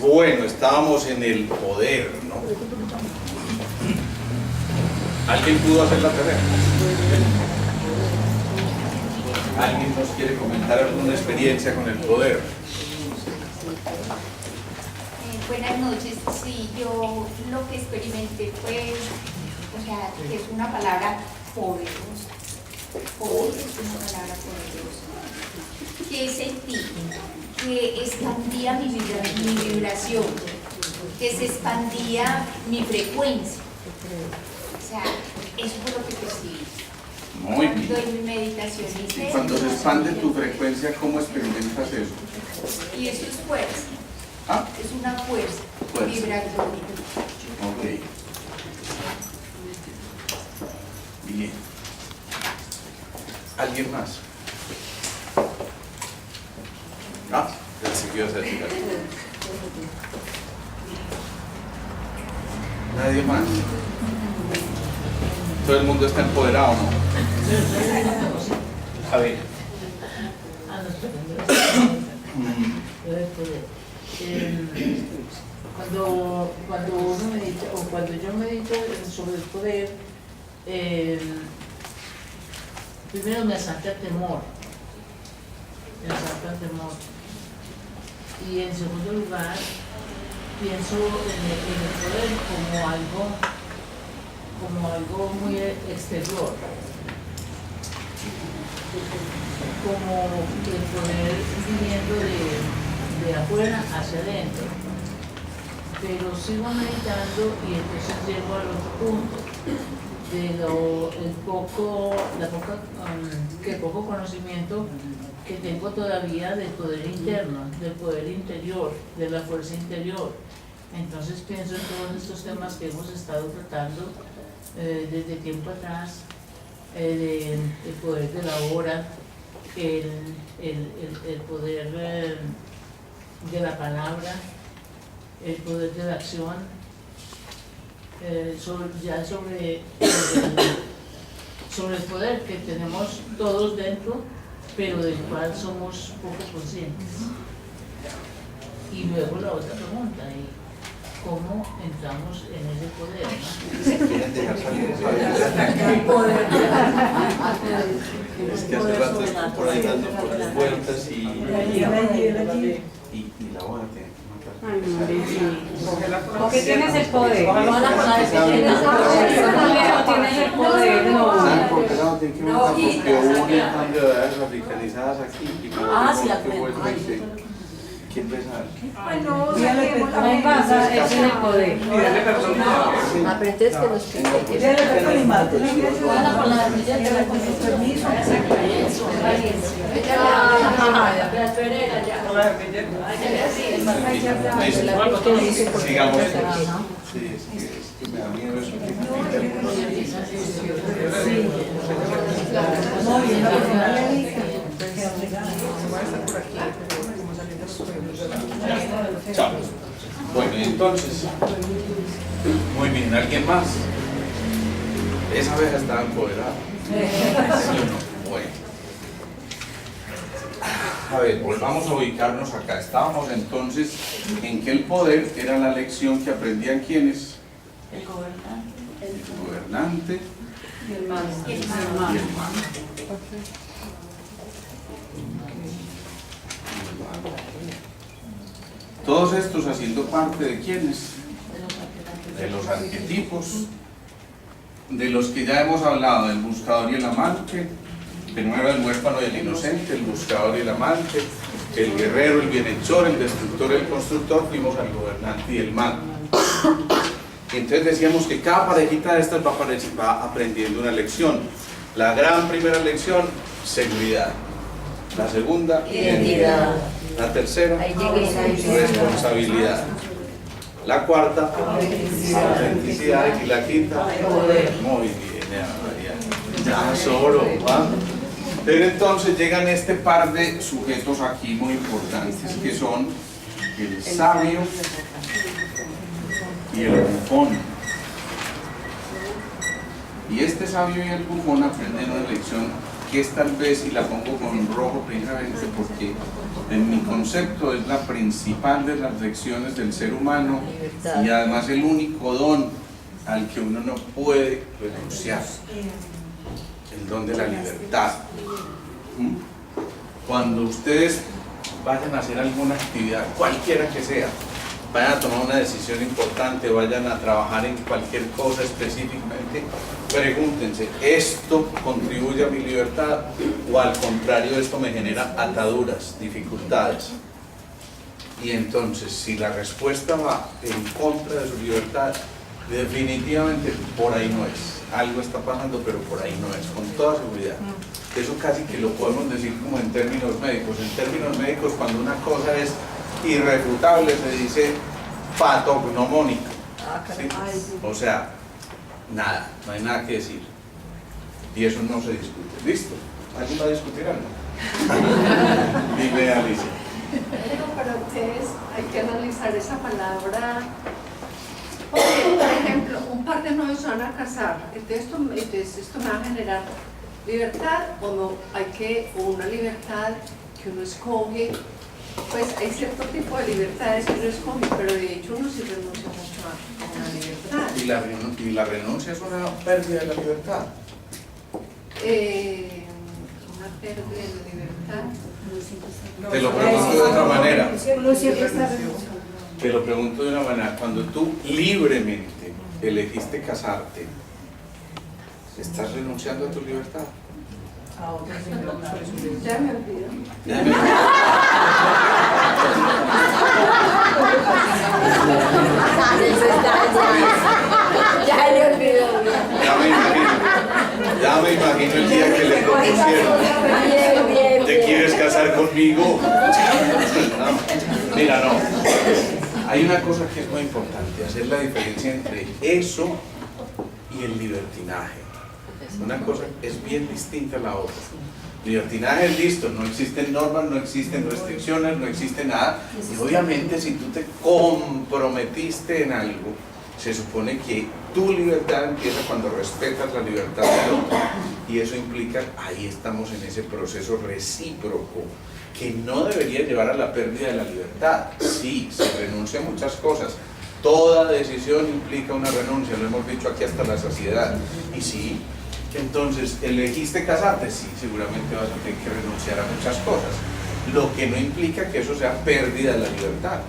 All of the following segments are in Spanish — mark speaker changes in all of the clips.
Speaker 1: Bueno, estábamos en el poder, ¿no? ¿Alguien pudo hacer la tarea? ¿Alguien nos quiere comentar alguna experiencia con el poder?
Speaker 2: Buenas noches. Sí, yo lo que experimenté fue, que es una palabra poderosa. Poder es una palabra poderosa. Que sentí que expandía mi vibración, que se expandía mi frecuencia. O sea, eso fue lo que percibí.
Speaker 1: Muy bien.
Speaker 2: Cuando en mi meditación hice
Speaker 1: Y cuando se expande tu frecuencia, ¿cómo experimentas eso?
Speaker 2: y eso es fuerza.
Speaker 1: ¿Ah?
Speaker 2: Es una fuerza vibratoria.
Speaker 1: Ok. Bien. ¿Alguien más? Ah, pensé que ibas a decir algo. Nadie más. Todo el mundo está empoderado, ¿no? A ver.
Speaker 3: Cuando uno medita, o cuando yo medito sobre el poder, primero me asalta el temor. Y en segundo lugar, pienso en el poder como algo muy exterior, como el poder viniendo de afuera hacia adentro. Pero sigo meditando y entonces llego al otro punto de el poco conocimiento que tengo todavía del poder interno, del poder interior, de la fuerza interior. Entonces pienso en todos estos temas que hemos estado tratando desde tiempo atrás, el poder de la hora, el poder de la palabra, el poder de la acción, sobre el poder que tenemos todos dentro, pero del cual somos poco conscientes. Y luego la otra pregunta, ¿cómo entramos en ese poder?
Speaker 1: Si quieren dejar salir
Speaker 3: El poder.
Speaker 1: es que hace rato estoy por ahí dando por las vueltas y la hora tiene que matar.
Speaker 4: Porque tienes el poder. Tienes el poder,
Speaker 1: ¿Saben por qué no tiene que matar? Porque hubo un cambio de edades africanizadas aquí y ¿quién pesa?
Speaker 4: no pasa, es en el poder.
Speaker 5: Aprendes que nos
Speaker 1: Sigamos. Sí, es que me da miedo eso. Chao. Bueno, entonces, muy bien, ¿alguien más? Esa abeja estaba empoderada. ¿Sí o no? Bueno. A ver, volvamos a ubicarnos acá. Estábamos entonces en que el poder era la lección que aprendían ¿quiénes?
Speaker 3: El gobernante.
Speaker 1: El gobernante
Speaker 4: Y el mando.
Speaker 1: y el mando. Todos estos haciendo parte de quiénes? De los arquetipos, de los que ya hemos hablado, el buscador y el amante, primero el huérfano y el inocente, el buscador y el amante, el guerrero, el bienhechor, el destructor y el constructor, fuimos al gobernante y el mago. Entonces decíamos que cada parejita de estas va aprendiendo una lección. La gran primera lección, seguridad. La segunda, identidad. La tercera, responsabilidad. La cuarta, autenticidad. Y la quinta, muy bien, ya solo, ¿va? Pero entonces llegan este par de sujetos aquí muy importantes, que son el sabio y el bufón. Y este sabio y el bufón aprenden una lección que es tal vez, y la pongo con rojo precisamente porque en mi concepto es la principal de las lecciones del ser humano y además el único don al que uno no puede renunciar, el don de la libertad. Cuando ustedes vayan a hacer alguna actividad, cualquiera que sea, vayan a tomar una decisión importante, vayan a trabajar en cualquier cosa específicamente, pregúntense, ¿esto contribuye a mi libertad o al contrario esto me genera ataduras, dificultades? Y entonces, si la respuesta va en contra de su libertad, definitivamente por ahí no es. Algo está pasando, pero por ahí no es, con toda seguridad. Eso casi que lo podemos decir como en términos médicos. En términos médicos, cuando una cosa es irrefutable, se dice patognomónica. ¿Sí? O sea, nada, no hay nada que decir. Y eso no se discute. ¿Listo? ¿Alguien va a discutir algo? Dime, Alicia.
Speaker 5: Pero para ustedes hay que analizar esa palabra. Porque, por ejemplo, un par de novios se van a casar, entonces esto me va a generar libertad o no, o una libertad que uno escoge. Pues hay cierto tipo de libertades que uno escoge, pero de hecho uno sí renuncia mucho a una libertad.
Speaker 1: ¿Y la renuncia es una pérdida de la libertad?
Speaker 5: Una pérdida de la libertad.
Speaker 1: Te lo pregunto de otra manera.
Speaker 4: Uno siempre está renunciando.
Speaker 1: Te lo pregunto de una manera. Cuando tú libremente elegiste casarte, ¿estás renunciando a tu libertad?
Speaker 5: Ya me olvidó.
Speaker 2: Ya le olvidó.
Speaker 1: Ya me imagino el día que le propusieron. ¿Te quieres casar conmigo? No. Mira, no. Hay una cosa que es muy importante, hacer la diferencia entre eso y el libertinaje. Una cosa es bien distinta a la otra. Libertinaje es listo, no existen normas, no existen restricciones, no existe nada. Y obviamente si tú te comprometiste en algo, se supone que tu libertad empieza cuando respetas la libertad del otro. Y eso implica, ahí estamos en ese proceso recíproco, que no debería llevar a la pérdida de la libertad. Sí, se renuncia a muchas cosas. Toda decisión implica una renuncia, lo hemos dicho aquí hasta la saciedad. Y sí, entonces, ¿elegiste casarte? Sí, seguramente vas a tener que renunciar a muchas cosas. Lo que no implica que eso sea pérdida de la libertad.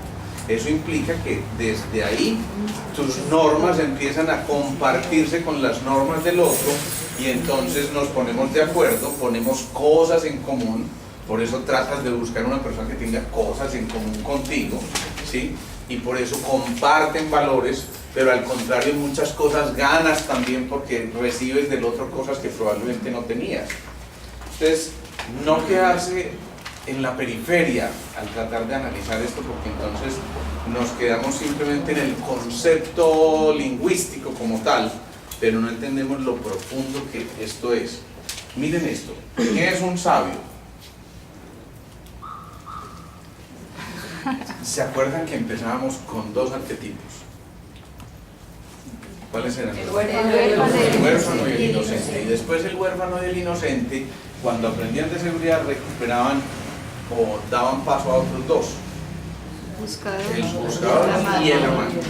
Speaker 1: Eso implica que desde ahí tus normas empiezan a compartirse con las normas del otro y entonces nos ponemos de acuerdo, ponemos cosas en común. Por eso tratas de buscar una persona que tenga cosas en común contigo, ¿sí? Y por eso comparten valores, pero al contrario muchas cosas ganas también porque recibes del otro cosas que probablemente no tenías. Entonces, no quedarse en la periferia al tratar de analizar esto, porque entonces nos quedamos simplemente en el concepto lingüístico como tal, pero no entendemos lo profundo que esto es. Miren esto, ¿qué es un sabio? ¿Se acuerdan que empezábamos con dos arquetipos? ¿Cuáles eran? El huérfano y el inocente. Y después el huérfano y el inocente, cuando aprendían de seguridad, recuperaban o daban paso a otros dos. El buscador y el amante.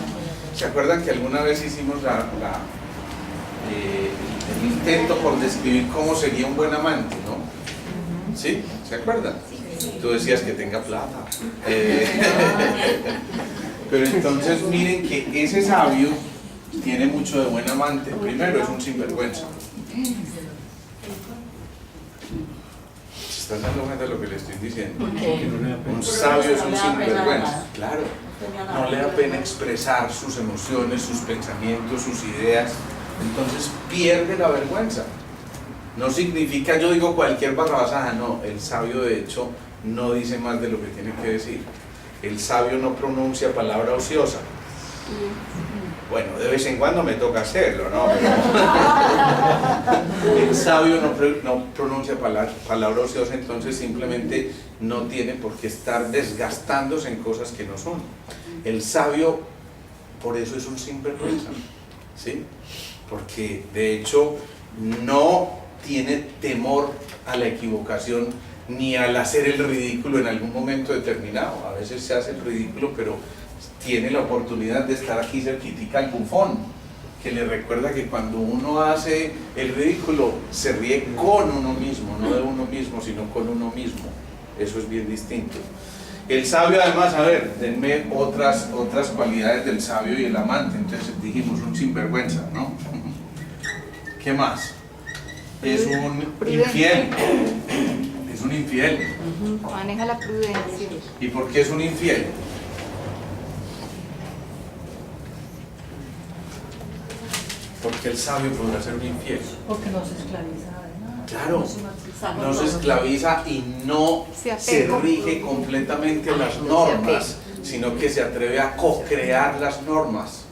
Speaker 1: ¿Se acuerdan que alguna vez hicimos el intento por describir cómo sería un buen amante, ¿no? ¿Sí? ¿Se acuerdan? Tú decías que tenga plata. Pero entonces miren que ese sabio tiene mucho de buen amante. Primero, es un sinvergüenza. ¿Se están dando cuenta de lo que le estoy diciendo? Un sabio es un sinvergüenza. Claro. No le da pena expresar sus emociones, sus pensamientos, sus ideas. Entonces pierde la vergüenza. No significa, yo digo cualquier barrabasada, no. El sabio de hecho no dice más de lo que tiene que decir. El sabio no pronuncia palabra ociosa. Bueno, de vez en cuando me toca hacerlo, ¿no? El sabio no pronuncia palabra ociosa, entonces simplemente no tiene por qué estar desgastándose en cosas que no son. El sabio, por eso es un sinvergüenza, ¿sí? Porque de hecho no tiene temor a la equivocación ni al hacer el ridículo en algún momento determinado. A veces se hace el ridículo, pero tiene la oportunidad de estar aquí cerquitica al bufón, que le recuerda que cuando uno hace el ridículo se ríe con uno mismo, no de uno mismo, sino con uno mismo. Eso es bien distinto. El sabio, además, a ver, denme otras cualidades del sabio y el amante. Entonces dijimos un sinvergüenza, ¿no? ¿Qué más? Es un infiel. Es un infiel.
Speaker 2: Maneja la prudencia.
Speaker 1: ¿Y por qué es un infiel? Porque el sabio podrá ser un infiel.
Speaker 4: Porque no se esclaviza de nada.
Speaker 1: Claro, no se esclaviza y no se rige completamente las normas, sino que se atreve a co-crear las normas.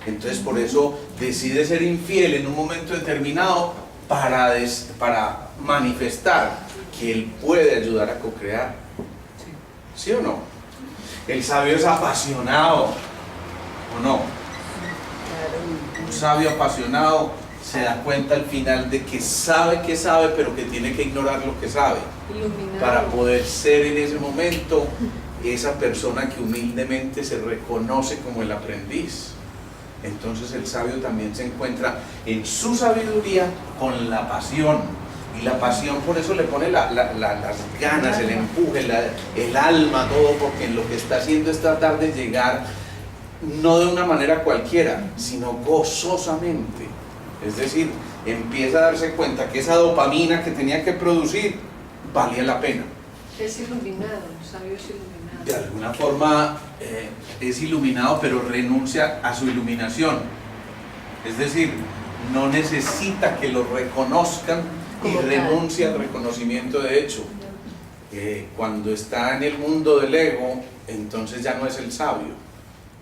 Speaker 1: Entonces por eso decide ser infiel en un momento determinado para manifestar que él puede ayudar a co-crear. ¿Sí o no? El sabio es apasionado, ¿o no? Un sabio apasionado se da cuenta al final de que sabe, pero que tiene que ignorar lo que sabe para poder ser en ese momento esa persona que humildemente se reconoce como el aprendiz. Entonces el sabio también se encuentra en su sabiduría con la pasión, y la pasión por eso le pone las ganas, el empuje, el alma, todo, porque lo que está haciendo es tratar de llegar no de una manera cualquiera, sino gozosamente. Es decir, empieza a darse cuenta que esa dopamina que tenía que producir valía la pena.
Speaker 5: Es iluminado, el sabio es iluminado.
Speaker 1: De alguna forma es iluminado, pero renuncia a su iluminación. Es decir, no necesita que lo reconozcan y renuncia al reconocimiento de hecho. Cuando está en el mundo del ego, entonces ya no es el sabio.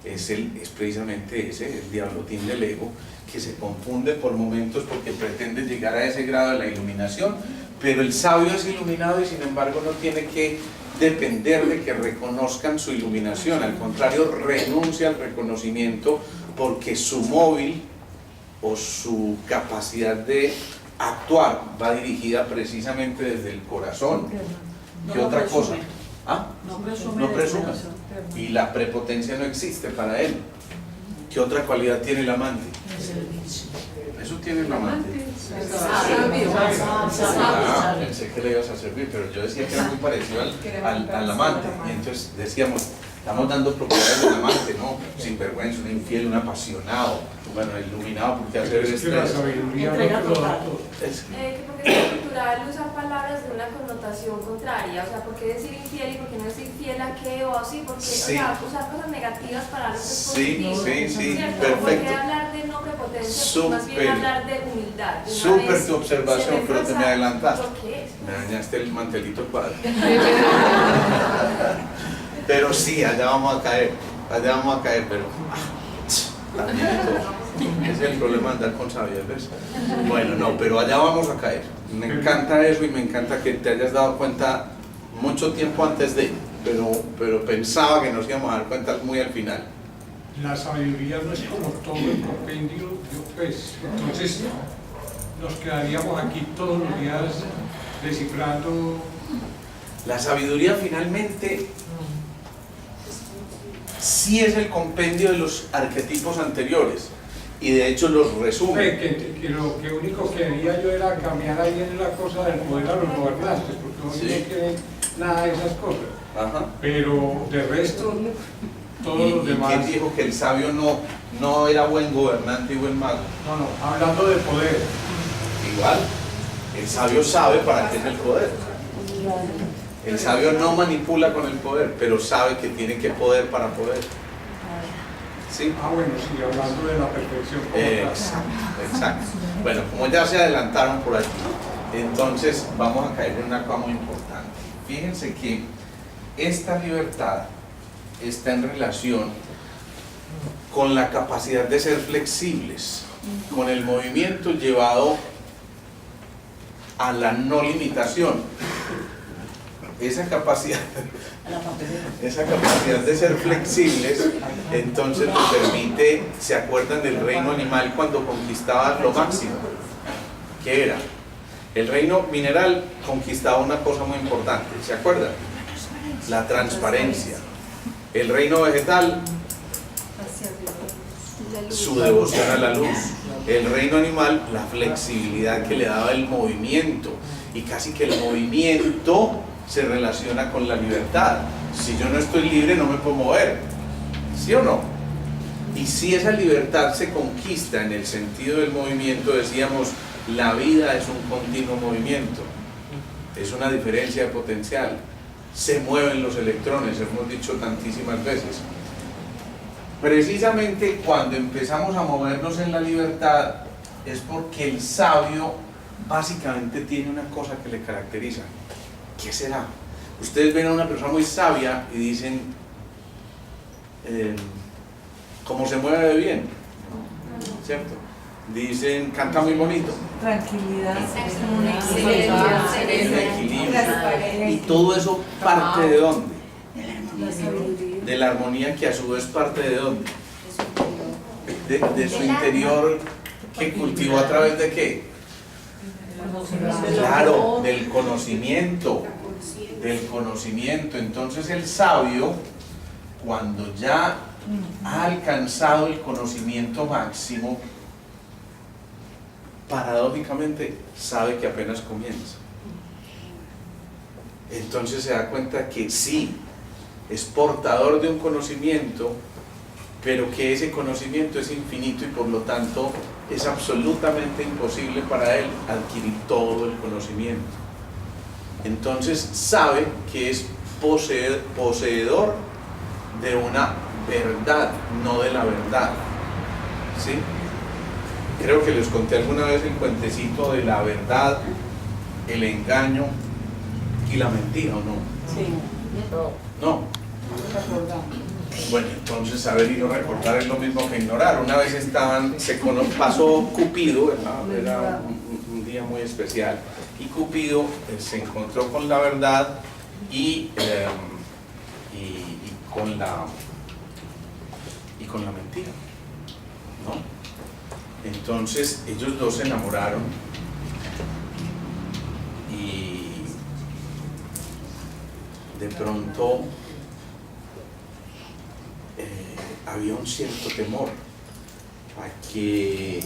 Speaker 1: Es precisamente ese, el diablotín del ego, que se confunde por momentos porque pretende llegar a ese grado de la iluminación, pero el sabio es iluminado y sin embargo no tiene que depender de que reconozcan su iluminación, al contrario, renuncia al reconocimiento porque su móvil o su capacidad de actuar va dirigida precisamente desde el corazón. ¿Qué otra cosa? ¿Ah? No presume. Y la prepotencia no existe para él. ¿Qué otra cualidad tiene el amante? Eso tiene el amante. Pensé que le ibas a servir, pero yo decía que era muy parecido al amante. Y entonces decíamos, estamos dando propiedades del amante, ¿no? Sinvergüenza, un infiel, un apasionado, bueno, iluminado, porque hacer esto
Speaker 6: la sabiduría
Speaker 3: entrega
Speaker 6: no te lo da
Speaker 3: total.
Speaker 6: todo.
Speaker 7: Porque es cultural usar palabras de una connotación contraria, o sea, ¿por qué decir infiel y por qué no decir fiel a qué o así? Porque,
Speaker 1: Sí.
Speaker 7: o sea, usar cosas negativas para algo que es
Speaker 1: Sí,
Speaker 7: positivo.
Speaker 1: sí,
Speaker 7: ¿cierto?
Speaker 1: perfecto.
Speaker 7: ¿Por qué hablar de no prepotencia? Pues más bien
Speaker 1: Súper.
Speaker 7: hablar de humildad. De una
Speaker 1: Súper
Speaker 7: vez
Speaker 1: tu observación,
Speaker 7: se
Speaker 1: pero te me
Speaker 7: refuerza
Speaker 1: adelantaste.
Speaker 7: lo que es.
Speaker 1: Me dañaste el mantelito cuadro. Pero sí, allá vamos a caer, pero también todo. Ese es el problema de andar con sabios, ¿ves? Bueno, no, pero allá vamos a caer. Me encanta eso y me encanta que te hayas dado cuenta mucho tiempo antes de, pero pensaba que nos íbamos a dar cuenta muy al final.
Speaker 6: La sabiduría no es como todo el compendio, pues, entonces nos quedaríamos aquí todos los días descifrando.
Speaker 1: La sabiduría finalmente sí es el compendio de los arquetipos anteriores y de hecho los resume.
Speaker 6: Que lo que único que quería yo era cambiar ahí en la cosa del poder a los gobernantes, porque uno
Speaker 1: Sí.
Speaker 6: no quiere nada de esas cosas.
Speaker 1: Ajá.
Speaker 6: Pero de resto, todos los
Speaker 1: ¿Y
Speaker 6: demás.
Speaker 1: quién dijo que el sabio no era buen gobernante y buen mago?
Speaker 6: No, hablando de poder.
Speaker 1: Igual, el sabio sabe para qué es el poder. El sabio no manipula con el poder, pero sabe que tiene que poder para poder. ¿Sí?
Speaker 6: Bueno, sí, hablando de la perfección. como tal.
Speaker 1: Exacto. Bueno, como ya se adelantaron por aquí, entonces vamos a caer en una cosa muy importante. Fíjense que esta libertad está en relación con la capacidad de ser flexibles, con el movimiento llevado a la no limitación. Esa capacidad de ser flexibles, entonces nos permite, ¿se acuerdan del reino animal cuando conquistaban lo máximo? ¿Qué era? El reino mineral conquistaba una cosa muy importante, ¿se acuerdan? La transparencia. El reino vegetal, su devoción a la luz. El reino animal, la flexibilidad que le daba el movimiento. Y casi que el movimiento se relaciona con la libertad. Si yo no estoy libre, no me puedo mover. ¿Sí o no? Y si esa libertad se conquista en el sentido del movimiento, decíamos, la vida es un continuo movimiento. Es una diferencia de potencial. Se mueven los electrones, hemos dicho tantísimas veces. Precisamente cuando empezamos a movernos en la libertad es porque el sabio básicamente tiene una cosa que le caracteriza. ¿Qué será? Ustedes ven a una persona muy sabia y dicen, ¿cómo se mueve de bien? ¿Cierto? Dicen, canta muy bonito.
Speaker 4: Tranquilidad.
Speaker 1: Equilibrio. Y todo eso parte de ¿dónde?
Speaker 4: La sabiduría.
Speaker 1: De la armonía, que a su vez parte de ¿dónde? De su interior, que cultivó a través de ¿qué? Claro, del conocimiento. Del conocimiento. Entonces el sabio, cuando ya ha alcanzado el conocimiento máximo, paradójicamente sabe que apenas comienza. Entonces se da cuenta que sí, es portador de un conocimiento, pero que ese conocimiento es infinito y por lo tanto es absolutamente imposible para él adquirir todo el conocimiento. Entonces sabe que es poseedor de una verdad, no de la verdad. ¿Sí? Creo que les conté alguna vez el cuentecito de la verdad, el engaño y la mentira, ¿o no?
Speaker 4: Sí.
Speaker 1: No. Bueno, entonces saber y no recordar es lo mismo que ignorar. Una vez pasó Cupido, era un día muy especial, y Cupido se encontró con la verdad y con la mentira, ¿no? Entonces ellos dos se enamoraron y de pronto había un cierto temor a que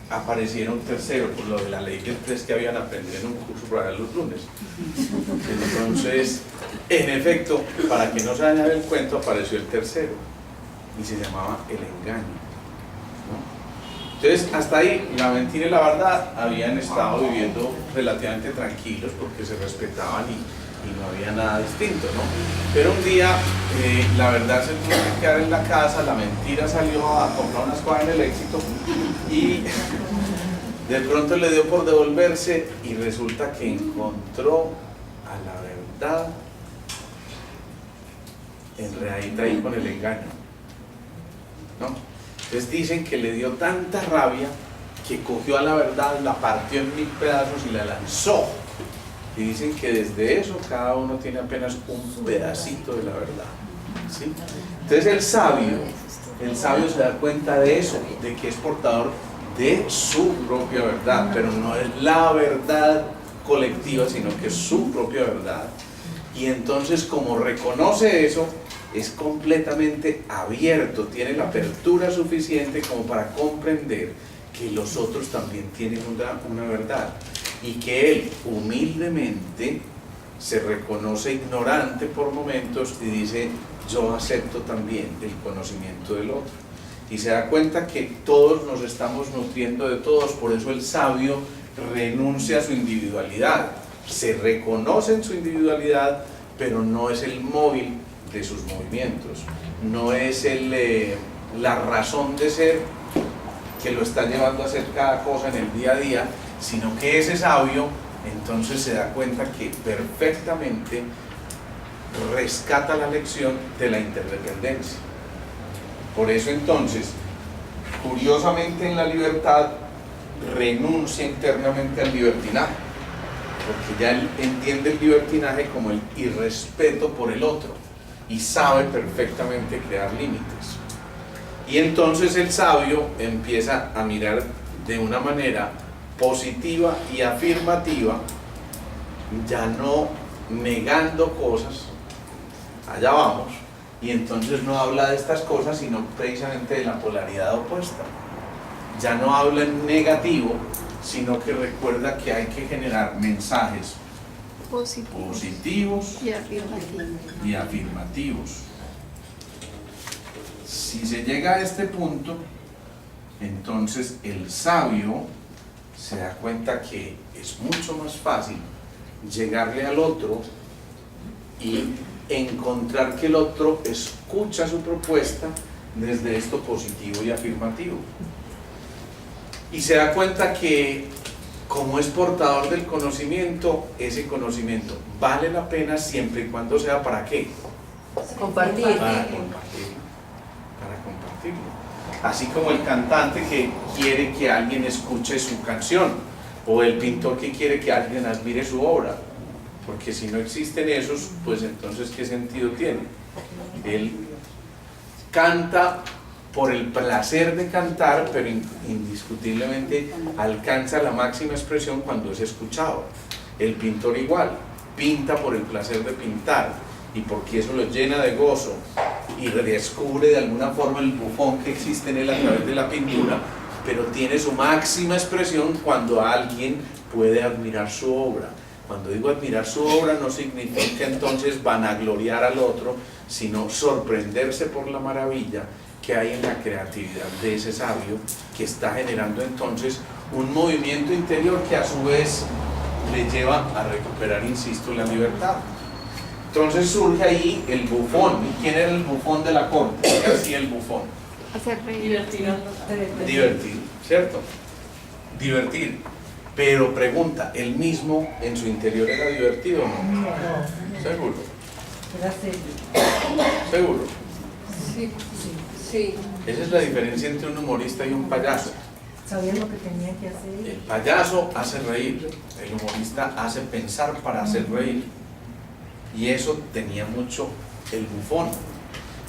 Speaker 1: apareciera un tercero, por lo de la ley del 3 que habían aprendido en un curso para los lunes. Entonces, en efecto, para que no se dañara el cuento, apareció el tercero y se llamaba el engaño, ¿no? Entonces, hasta ahí, la mentira y la verdad habían estado viviendo relativamente tranquilos porque se respetaban y no había nada distinto, ¿no? Pero un día la verdad se tuvo que quedar en la casa, la mentira salió a comprar unas cosas en el Éxito y de pronto le dio por devolverse y resulta que encontró a la verdad enredadita ahí con el engaño, ¿no? Entonces dicen que le dio tanta rabia que cogió a la verdad, la partió en 1000 pedazos y la lanzó. Y dicen que desde eso cada uno tiene apenas un pedacito de la verdad, ¿sí? Entonces el sabio se da cuenta de eso, de que es portador de su propia verdad, pero no es la verdad colectiva, sino que es su propia verdad. Y entonces, como reconoce eso, es completamente abierto, tiene la apertura suficiente como para comprender que los otros también tienen una verdad y que él humildemente se reconoce ignorante por momentos y dice, yo acepto también el conocimiento del otro. Y se da cuenta que todos nos estamos nutriendo de todos, por eso el sabio renuncia a su individualidad, se reconoce en su individualidad, pero no es el móvil de sus movimientos, no es la razón de ser que lo está llevando a hacer cada cosa en el día a día, sino que ese sabio entonces se da cuenta que perfectamente rescata la lección de la interdependencia. Por eso entonces, curiosamente en la libertad, renuncia internamente al libertinaje, porque ya él entiende el libertinaje como el irrespeto por el otro y sabe perfectamente crear límites. Y entonces el sabio empieza a mirar de una manera
Speaker 8: positiva y afirmativa, ya no negando cosas, allá vamos, y entonces no habla de estas cosas, sino precisamente de la polaridad opuesta. Ya no habla en negativo, sino que recuerda que hay que generar mensajes positivos y afirmativos. Si se llega a este punto, entonces el sabio se da cuenta que es mucho más fácil llegarle al otro y encontrar que el otro escucha su propuesta desde esto positivo y afirmativo. Y se da cuenta que como es portador del conocimiento, ese conocimiento vale la pena siempre y cuando sea ¿para qué?
Speaker 4: Compartir.
Speaker 8: Para compartirlo. Así como el cantante que quiere que alguien escuche su canción, o el pintor que quiere que alguien admire su obra, porque si no existen esos, pues entonces ¿qué sentido tiene? Él canta por el placer de cantar, pero indiscutiblemente alcanza la máxima expresión cuando es escuchado. El pintor igual, pinta por el placer de pintar, y porque eso lo llena de gozo, y redescubre de alguna forma el bufón que existe en él a través de la pintura, pero tiene su máxima expresión cuando alguien puede admirar su obra. Cuando digo admirar su obra no significa entonces vanagloriar al otro, sino sorprenderse por la maravilla que hay en la creatividad de ese sabio, que está generando entonces un movimiento interior que a su vez le lleva a recuperar, insisto, la libertad. Entonces surge ahí el bufón. ¿Y quién era el bufón de la corte? ¿Qué hacía el bufón?
Speaker 2: Hacer reír.
Speaker 8: Divertir, ¿cierto? Divertir. Pero pregunta, ¿él mismo en su interior era divertido o no? ¿Seguro?
Speaker 4: Era serio.
Speaker 8: ¿Seguro?
Speaker 5: Sí, sí.
Speaker 8: Esa es la diferencia entre un humorista y un payaso.
Speaker 4: Sabían lo que tenían que hacer.
Speaker 8: El payaso hace reír, el humorista hace pensar para hacer reír. Y eso tenía mucho el bufón.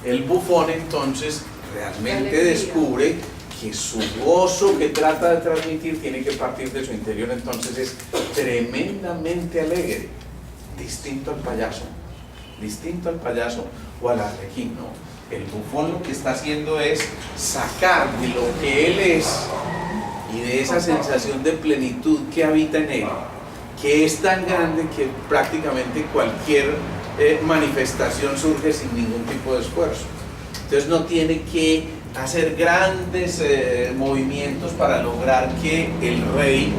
Speaker 8: El bufón entonces realmente descubre que su gozo que trata de transmitir tiene que partir de su interior, entonces es tremendamente alegre, distinto al payaso o al arlequín, ¿no? El bufón lo que está haciendo es sacar de lo que él es y de esa sensación de plenitud que habita en él, que es tan grande que prácticamente cualquier manifestación surge sin ningún tipo de esfuerzo. Entonces no tiene que hacer grandes movimientos para lograr que el rey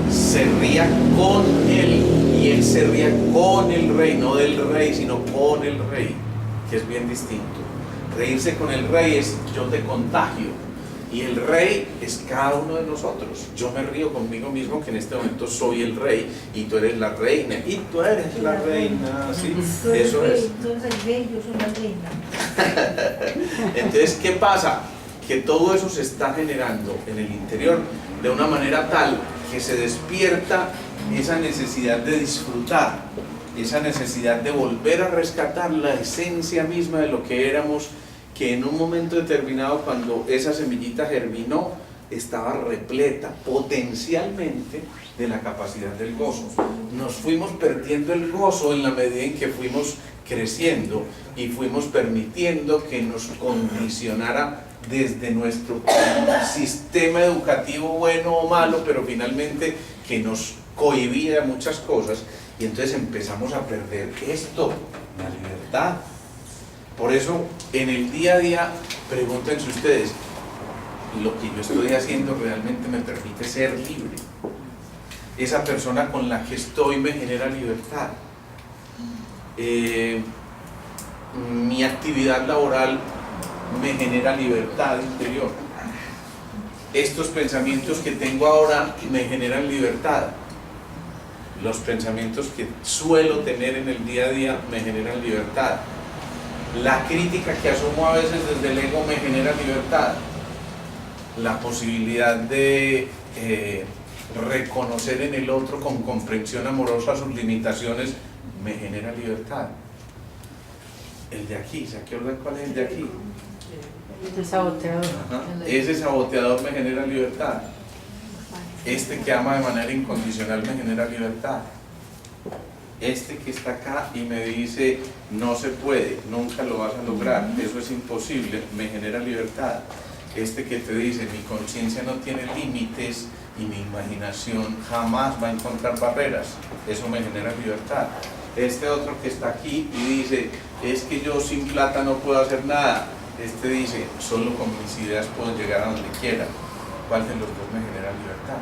Speaker 8: se ría con él, y él se ría con el rey, no del rey, sino con el rey, que es bien distinto. Reírse con el rey es yo te contagio, y el rey es cada uno de nosotros. Yo me río conmigo mismo que en este momento soy el rey y tú eres la reina, y tú eres la reina, ¿sí? Eso es.
Speaker 4: Tú eres el rey, yo soy la reina.
Speaker 8: Entonces, ¿qué pasa? Que todo eso se está generando en el interior de una manera tal que se despierta esa necesidad de disfrutar, esa necesidad de volver a rescatar la esencia misma de lo que éramos, que en un momento determinado, cuando esa semillita germinó, estaba repleta potencialmente de la capacidad del gozo. Nos fuimos perdiendo el gozo en la medida en que fuimos creciendo y fuimos permitiendo que nos condicionara desde nuestro sistema educativo, bueno o malo, pero finalmente que nos cohibía muchas cosas, y entonces empezamos a perder esto, la libertad. Por eso en el día a día pregúntense ustedes, ¿lo que yo estoy haciendo realmente me permite ser libre? ¿Esa persona con la que estoy me genera libertad? ¿Mi actividad laboral me genera libertad interior? ¿Estos pensamientos que tengo ahora me generan libertad? ¿Los pensamientos que suelo tener en el día a día me generan libertad? ¿La crítica que asumo a veces desde el ego me genera libertad? ¿La posibilidad de reconocer en el otro con comprensión amorosa sus limitaciones me genera libertad? El de aquí, ¿se acuerdan cuál es el de aquí?
Speaker 4: El saboteador.
Speaker 8: Ajá. Ese saboteador me genera libertad. Este que ama de manera incondicional me genera libertad. Este que está acá y me dice, no se puede, nunca lo vas a lograr, eso es imposible, me genera libertad. Este que te dice, mi conciencia no tiene límites y mi imaginación jamás va a encontrar barreras, eso me genera libertad. Este otro que está aquí y dice, es que yo sin plata no puedo hacer nada. Este dice, solo con mis ideas puedo llegar a donde quiera. ¿Cuál de los dos me genera libertad?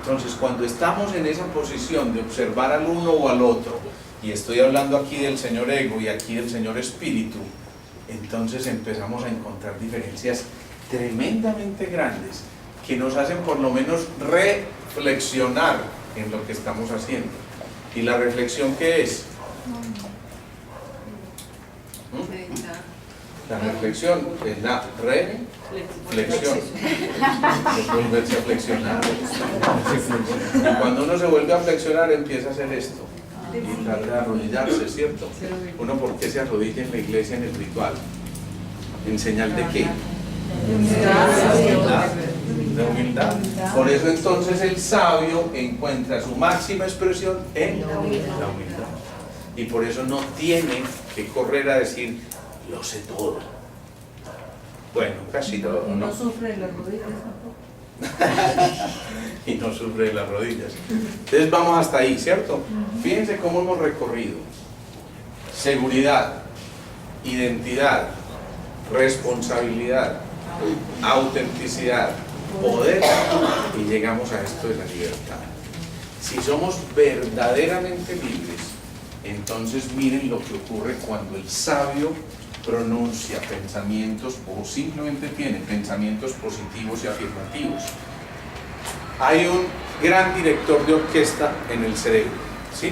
Speaker 8: Entonces, cuando estamos en esa posición de observar al uno o al otro, y estoy hablando aquí del señor ego y aquí del señor espíritu, entonces empezamos a encontrar diferencias tremendamente grandes que nos hacen por lo menos reflexionar en lo que estamos haciendo. ¿Y la reflexión qué es? La reflexión es la reflexión, es volverse a flexionar. Y cuando uno se vuelve a flexionar empieza a hacer esto, y tratar de arrodillarse, ¿cierto? Uno, ¿por qué se arrodilla en la iglesia en el ritual? ¿En señal de qué? De humildad. Por eso entonces el sabio encuentra su máxima expresión en la humildad. Y por eso no tiene que correr a decir, lo sé todo. Bueno, casi todo, ¿no?
Speaker 4: No sufre de las rodillas tampoco.
Speaker 8: Y no sufre de las rodillas. Entonces vamos hasta ahí, ¿cierto? Fíjense cómo hemos recorrido seguridad, identidad, responsabilidad, autenticidad, poder, y llegamos a esto de la libertad. Si somos verdaderamente libres, entonces miren lo que ocurre cuando el sabio pronuncia pensamientos o simplemente tiene pensamientos positivos y afirmativos. Hay un gran director de orquesta en el cerebro, ¿sí?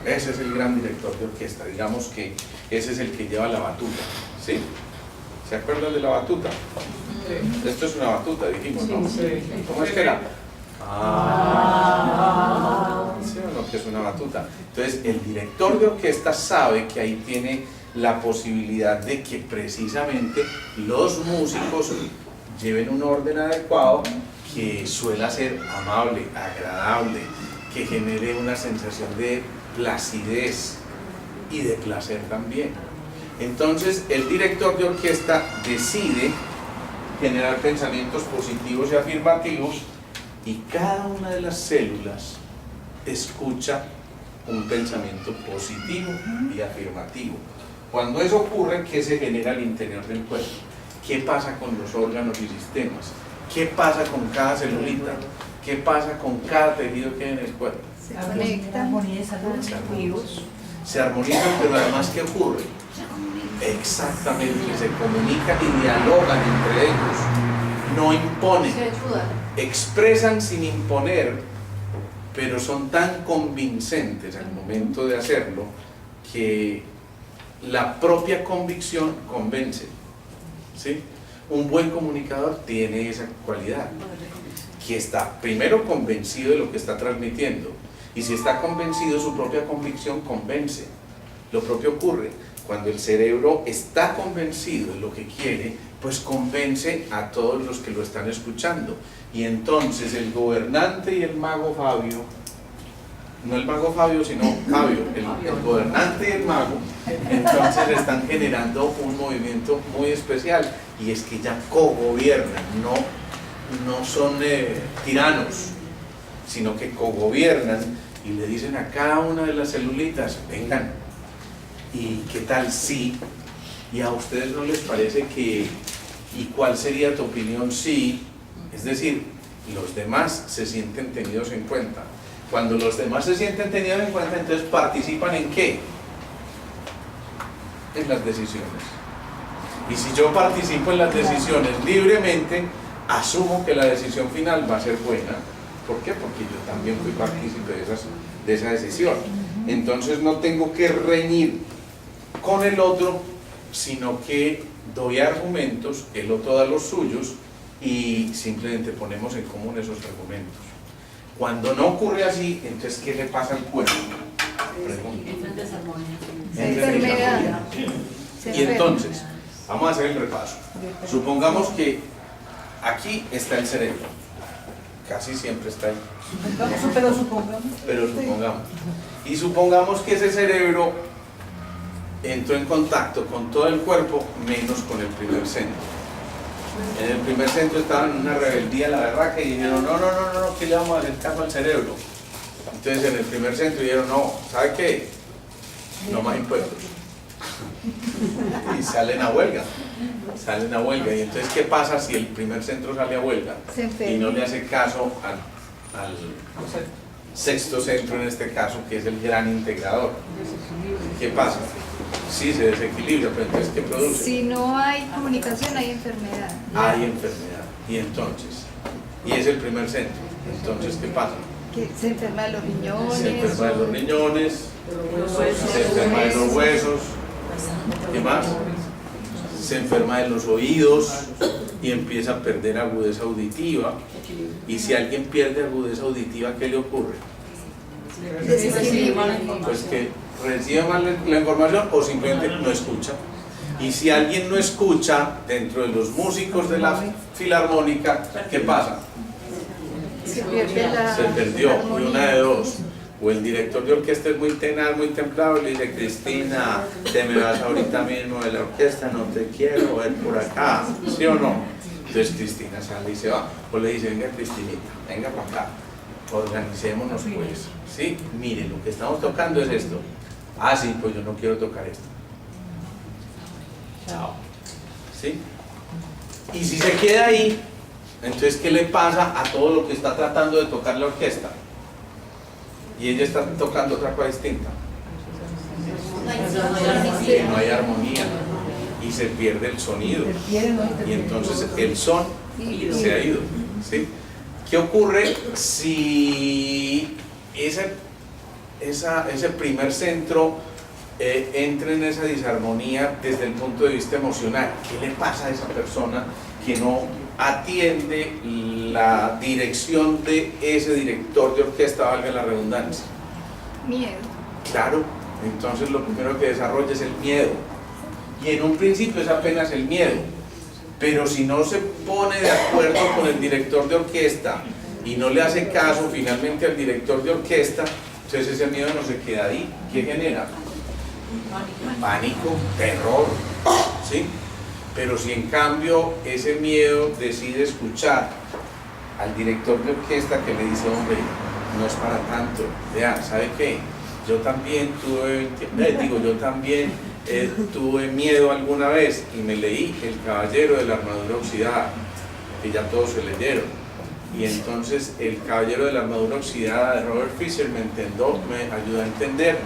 Speaker 8: Ese es el gran director de orquesta, digamos que ese es el que lleva la batuta, ¿sí? ¿Se acuerdan de la batuta? Sí. Esto es una batuta, dijimos, ¿no? Sí. ¿Cómo es que era? ¿Sí o no? Que es una batuta. Entonces, el director de orquesta sabe que ahí tiene la posibilidad de que precisamente los músicos lleven un orden adecuado que suela ser amable, agradable, que genere una sensación de placidez y de placer también. Entonces, el director de orquesta decide generar pensamientos positivos y afirmativos, y cada una de las células escucha un pensamiento positivo y afirmativo. Cuando eso ocurre, ¿qué se genera al interior del cuerpo? ¿Qué pasa con los órganos y sistemas? ¿Qué pasa con cada celulita? ¿Qué pasa con cada tejido que hay en el cuerpo?
Speaker 4: Se conectan,
Speaker 8: se armonizan, pero además, ¿qué ocurre? Exactamente, se comunican y dialogan entre ellos, no imponen, expresan sin imponer, pero son tan convincentes al momento de hacerlo que la propia convicción convence, ¿sí? Un buen comunicador tiene esa cualidad, que está primero convencido de lo que está transmitiendo, y si está convencido, su propia convicción convence. Lo propio ocurre cuando el cerebro está convencido de lo que quiere, pues convence a todos los que lo están escuchando. Y entonces el gobernante y el mago Fabio, no el mago Fabio, sino Fabio, el gobernante y el mago, entonces están generando un movimiento muy especial, y es que ya cogobiernan, no son tiranos, sino que cogobiernan y le dicen a cada una de las celulitas, vengan, ¿y qué tal si? ¿Y a ustedes no les parece que? ¿Y cuál sería tu opinión si? Es decir, los demás se sienten tenidos en cuenta. Cuando los demás se sienten tenidos en cuenta, entonces participan ¿en qué? En las decisiones. Y si yo participo en las decisiones libremente, asumo que la decisión final va a ser buena. ¿Por qué? Porque yo también fui partícipe de esa decisión. Entonces no tengo que reñir con el otro, sino que doy argumentos, el otro da los suyos, y simplemente ponemos en común esos argumentos. Cuando no ocurre así, entonces ¿qué le pasa al cuerpo?
Speaker 2: Enfermedad.
Speaker 8: Y entonces, vamos a hacer el repaso. Supongamos que aquí está el cerebro, casi siempre está ahí.
Speaker 4: Pero supongamos.
Speaker 8: Pero supongamos. Y supongamos que ese cerebro entró en contacto con todo el cuerpo, menos con el primer centro. En el primer centro estaban en una rebeldía, la berraca, y dijeron, no, ¿qué le vamos a hacer caso al cerebro? Entonces en el primer centro dijeron, no, ¿sabe qué? No más impuestos. Y salen a huelga. Y entonces, ¿qué pasa si el primer centro sale a huelga y no le hace caso al sexto centro, en este caso, que es el gran integrador? ¿Qué pasa? Sí, se desequilibra, pero entonces, ¿qué produce?
Speaker 2: Si no hay comunicación, hay enfermedad.
Speaker 8: Hay enfermedad. Y entonces, y es el primer centro. Entonces, ¿qué pasa?
Speaker 2: Que se enferma de los riñones.
Speaker 8: Se enferma de los riñones, se enferma de los huesos, ¿qué más? Se enferma de los oídos y empieza a perder agudeza auditiva. Y si alguien pierde agudeza auditiva, ¿qué le ocurre? Pues que recibe mal la información o simplemente no escucha. Y si alguien no escucha, dentro de los músicos de la filarmónica, ¿qué pasa?
Speaker 2: Se
Speaker 8: perdió, y una de dos. O el director de orquesta es muy tenaz, muy templado, y le dice, Cristina, te me vas ahorita mismo de la orquesta, no te quiero ver por acá, ¿sí o no? Entonces Cristina sale y se va. O le dice, venga Cristinita, venga para acá, organicémonos pues. Sí, mire, lo que estamos tocando es esto. Ah, sí, pues yo no quiero tocar esto. Chao. ¿Sí? Y si se queda ahí, entonces, ¿qué le pasa a todo lo que está tratando de tocar la orquesta? Y ella está tocando otra cosa distinta. Que no hay armonía y se pierde el sonido. Y entonces el son se ha ido. ¿Sí? ¿Qué ocurre si ese primer centro entra en esa disarmonía desde el punto de vista emocional? ¿Qué le pasa a esa persona que no atiende la dirección de ese director de orquesta, valga la redundancia?
Speaker 2: Miedo.
Speaker 8: Claro, entonces lo primero que desarrolla es el miedo. Y en un principio es apenas el miedo, pero si no se pone de acuerdo con el director de orquesta y no le hace caso finalmente al director de orquesta, entonces ese miedo no se queda ahí. ¿Qué genera? Pánico, terror, ¿sí? Pero si en cambio ese miedo decide escuchar al director de orquesta que le dice, hombre, no es para tanto, vea, ¿sabe qué? Yo también tuve miedo alguna vez y me leí El Caballero de la Armadura Oxidada, que ya todos se leyeron. Y entonces El Caballero de la Armadura Oxidada de Robert Fisher me ayudó a entender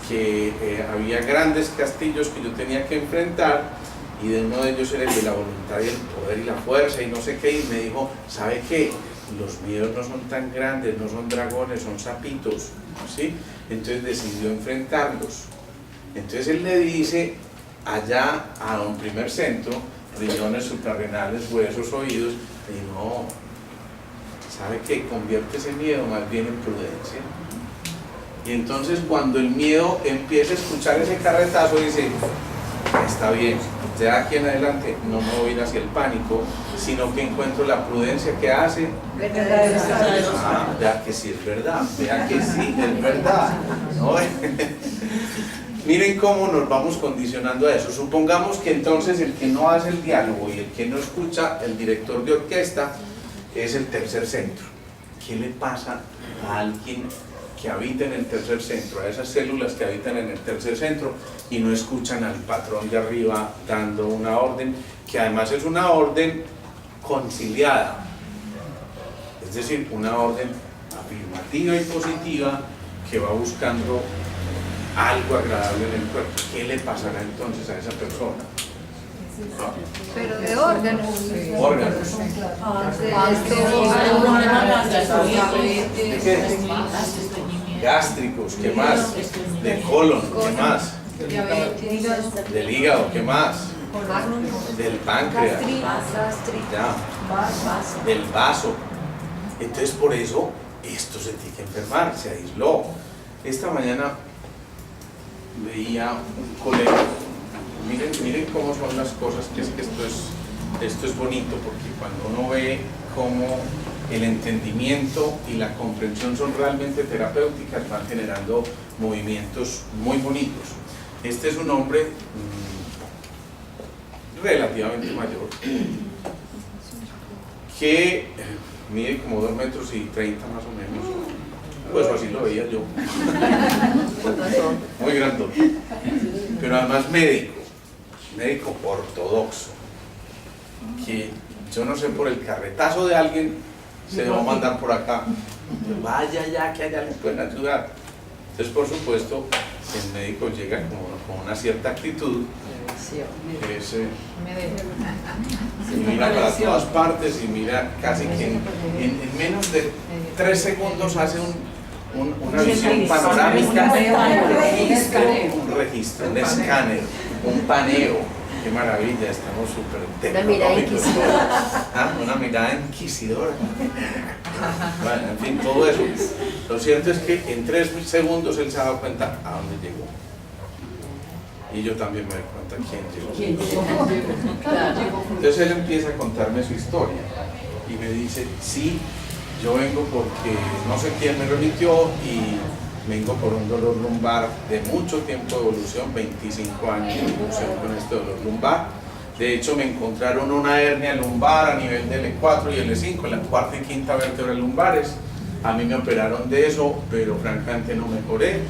Speaker 8: que había grandes castillos que yo tenía que enfrentar, y de uno de ellos era el de la voluntad y el poder y la fuerza y no sé qué, y me dijo, ¿sabe qué? Los miedos no son tan grandes, no son dragones, son sapitos, ¿sí? Entonces decidió enfrentarlos. Entonces él le dice allá a un primer centro, riñones, suprarrenales, huesos, oídos, y no, ¿sabe qué? Convierte ese miedo más bien en prudencia. Y entonces cuando el miedo empieza a escuchar ese carretazo, dice, está bien, de aquí en adelante no me voy a ir hacia el pánico, sino que encuentro la prudencia que hace. Ah, vea que sí es verdad, vea que sí es verdad, ¿no? Miren cómo nos vamos condicionando a eso. Supongamos que entonces el que no hace el diálogo y el que no escucha, el director de orquesta, es el tercer centro. ¿Qué le pasa a alguien que habita en el tercer centro, a esas células que habitan en el tercer centro y no escuchan al patrón de arriba dando una orden, que además es una orden conciliada, es decir, una orden afirmativa y positiva que va buscando algo agradable en el cuerpo? ¿Qué le pasará entonces a esa persona?
Speaker 2: Pero de órganos.
Speaker 8: Órganos. Gástricos, ¿qué más? De colon, ¿qué más? Del hígado, ¿qué más? Del páncreas, ya, del vaso. Entonces por eso esto se tiene que enfermar, se aisló. Esta mañana veía un colega, miren cómo son las cosas, que es que esto es bonito, porque cuando uno ve cómo el entendimiento y la comprensión son realmente terapéuticas, van generando movimientos muy bonitos. Este es un hombre relativamente mayor que mide como 2 metros y 30 más o menos, pues así lo veía yo, muy grandote, pero además médico ortodoxo, que yo no sé, por el carretazo de alguien se va a mandar por acá, vaya ya que allá le pueden ayudar. Entonces, por supuesto, el médico llega con una cierta actitud, que es, y mira para todas partes y mira casi que en menos de 3 segundos hace una visión panorámica, un registro, un escáner, un paneo. Qué maravilla, estamos súper tecnológicos. Una mirada inquisidora. Bueno, en fin, todo eso. Lo cierto es que en 3 segundos él se ha dado cuenta a dónde llegó. Y yo también me doy cuenta quién llegó. Entonces él empieza a contarme su historia y me dice, sí, yo vengo porque no sé quién me remitió y vengo por un dolor lumbar de mucho tiempo de evolución, 25 años de evolución con este dolor lumbar. De hecho, me encontraron una hernia lumbar a nivel del E4 y el E5, la cuarta y quinta vértebra lumbares. A mí me operaron de eso, pero francamente no mejoré.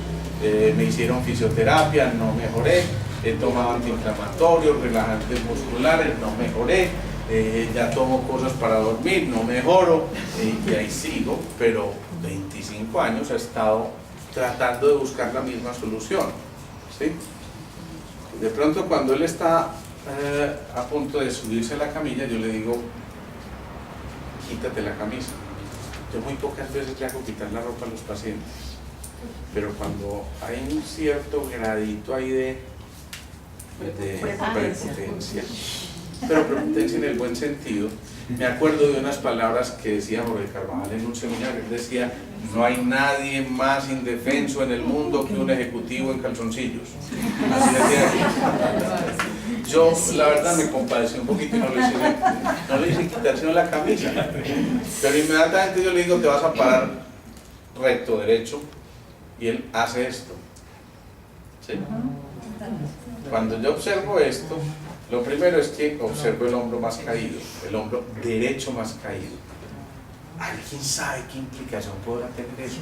Speaker 8: Me hicieron fisioterapia, no mejoré. He tomado antiinflamatorios, relajantes musculares, no mejoré. Ya tomo cosas para dormir, no mejoro. Y ahí sigo, pero 25 años he estado tratando de buscar la misma solución, ¿sí? De pronto, cuando él está a punto de subirse a la camilla, yo le digo, quítate la camisa. Yo muy pocas veces le hago quitar la ropa a los pacientes, pero cuando hay un cierto gradito ahí de prepotencia, pero prepotencia en el buen sentido, me acuerdo de unas palabras que decía Jorge Carvajal en un seminario. Él decía, no hay nadie más indefenso en el mundo que un ejecutivo en calzoncillos. Así decía. Yo, la verdad, me compadecí un poquito y no le hice quitarse la camisa. Pero inmediatamente yo le digo, te vas a parar recto, derecho, y él hace esto. ¿Sí? Cuando yo observo esto, lo primero es que observo el hombro más caído, el hombro derecho más caído. ¿Alguien sabe qué implicación podrá tener eso?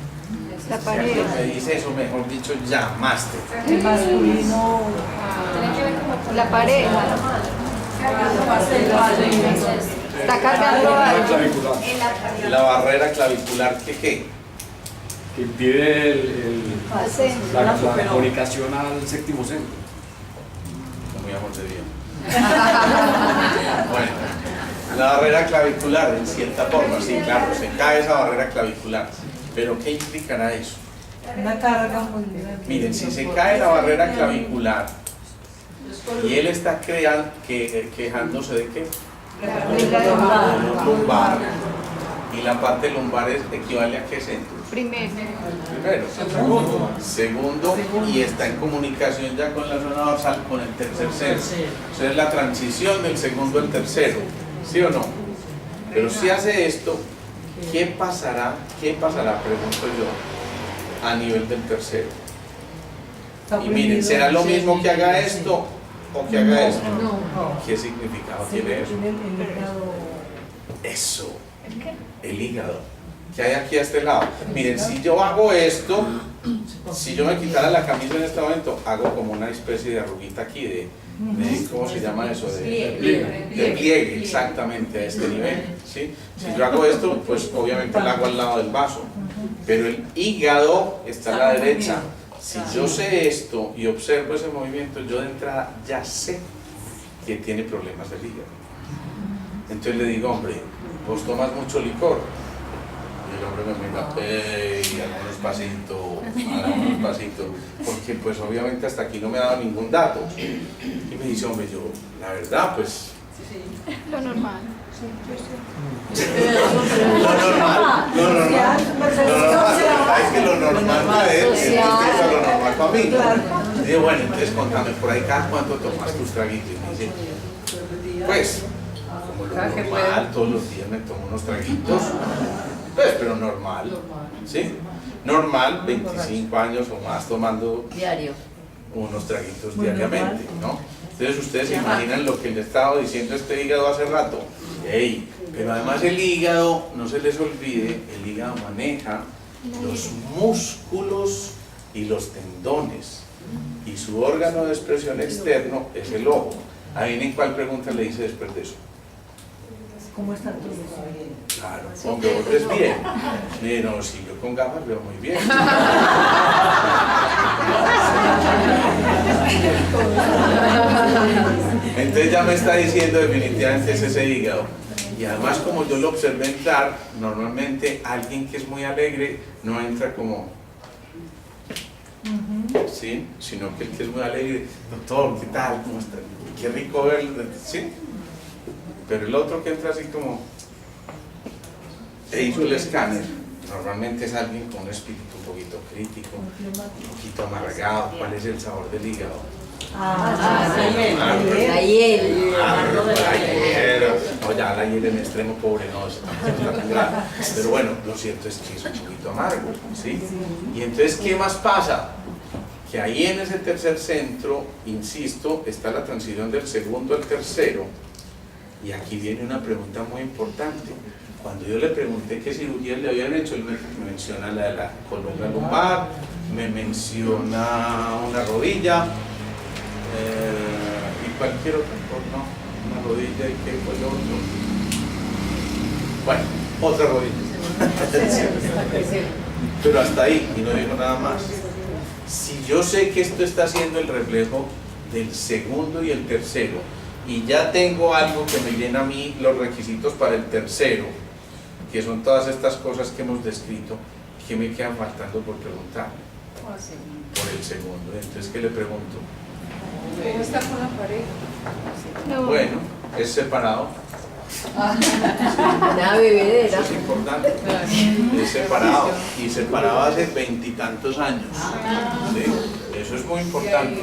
Speaker 2: La pared.
Speaker 8: Me dice eso, mejor dicho, llamaste.
Speaker 4: El masculino.
Speaker 2: La pared. Está cargando algo.
Speaker 8: La barrera clavicular, ¿qué?
Speaker 9: Que impide la
Speaker 2: Hace-
Speaker 9: comunicación al séptimo centro.
Speaker 8: Muy amor de Dios. Bueno, la barrera clavicular, en cierta forma, sí, claro, se cae esa barrera clavicular. Pero ¿qué implicará eso?
Speaker 4: Una carga muy grande.
Speaker 8: Miren, si se cae la barrera clavicular y él está quejándose de qué? Dolor lumbar. Y la parte lumbar equivale a qué centro?
Speaker 2: Primero.
Speaker 8: Primero. Segundo, y está en comunicación ya con la zona dorsal con el tercer centro. Esa es la transición del segundo al tercero, ¿sí o no? Pero si hace esto, ¿qué pasará, pregunto yo, a nivel del tercero? Y miren, ¿será lo mismo que haga esto o que haga esto? ¿Qué significado tiene eso? Eso, el hígado, que hay aquí a este lado. Miren, si yo hago esto, si yo me quitara la camisa en este momento, hago como una especie de arruguita aquí de ¿cómo se llama eso? De pliegue, exactamente, a este nivel, ¿sí? Si yo hago esto, pues obviamente lo hago al lado del vaso, pero el hígado está a la derecha. Si yo sé esto y observo ese movimiento, yo de entrada ya sé que tiene problemas del hígado. Entonces le digo, hombre, vos tomas mucho licor. Y el hombre me mira, y algunos pasitos, porque pues obviamente hasta aquí no me ha dado ningún dato. Y me dice, hombre, yo, la verdad, pues...
Speaker 2: Lo normal.
Speaker 8: Es que lo normal para él es lo normal para mí. Y digo, bueno, entonces contame, por ahí cada cuánto tomas tus traguitos. Y me dice, pues, como lo normal, todos los días me tomo unos traguitos, pues, pero normal, ¿sí? Normal, 25 años o más tomando
Speaker 4: Diario.
Speaker 8: unos traguitos diariamente, ¿no? Entonces ustedes se imaginan lo que le estaba diciendo este hígado hace rato. ¡Ey! Pero además el hígado, no se les olvide, el hígado maneja los músculos y los tendones. Y su órgano de expresión externo es el ojo. Adivinen cuál pregunta le hice después de eso.
Speaker 4: ¿Cómo están todos?
Speaker 8: Claro, con que vos ves bien. Mire, no, si yo con gafas veo muy bien. Entonces ya me está diciendo definitivamente es ese hígado. Y además, como yo lo observé entrar, normalmente alguien que es muy alegre no entra como, ¿sí? Sino que el que es muy alegre, doctor, ¿qué tal? ¿Cómo está? Qué rico verlo, ¿sí? Pero el otro que entra así como, e hizo el escáner, normalmente es alguien con un espíritu un poquito crítico, un poquito amargado. ¿Cuál es el sabor del hígado?
Speaker 4: La hiel.
Speaker 8: No, ya la hiel en extremo pobre no, eso tampoco está tan grave. Pero bueno, lo cierto es que es un poquito amargo, ¿sí? Y entonces, ¿qué más pasa? Que ahí en ese tercer centro, insisto, está la transición del segundo al tercero. Y aquí viene una pregunta muy importante. Cuando yo le pregunté qué cirugías le habían hecho, él me menciona la de la columna lumbar, me menciona una rodilla, y cualquier otra cosa, no, una rodilla y qué fue lo otro. Bueno, otra rodilla. Pero hasta ahí, y no dijo nada más. Si yo sé que esto está siendo el reflejo del segundo y el tercero, y ya tengo algo que me llena a mí los requisitos para el tercero, que son todas estas cosas que hemos descrito, ¿qué me quedan faltando por preguntarle? Por el segundo. Entonces, ¿qué le pregunto?
Speaker 5: ¿Cómo está con la pareja?
Speaker 8: Bueno, es separado.
Speaker 4: Una bebedera.
Speaker 8: Eso es importante. Es separado. Y separado hace 20 y tantos años. ¿Sí? Eso es muy importante.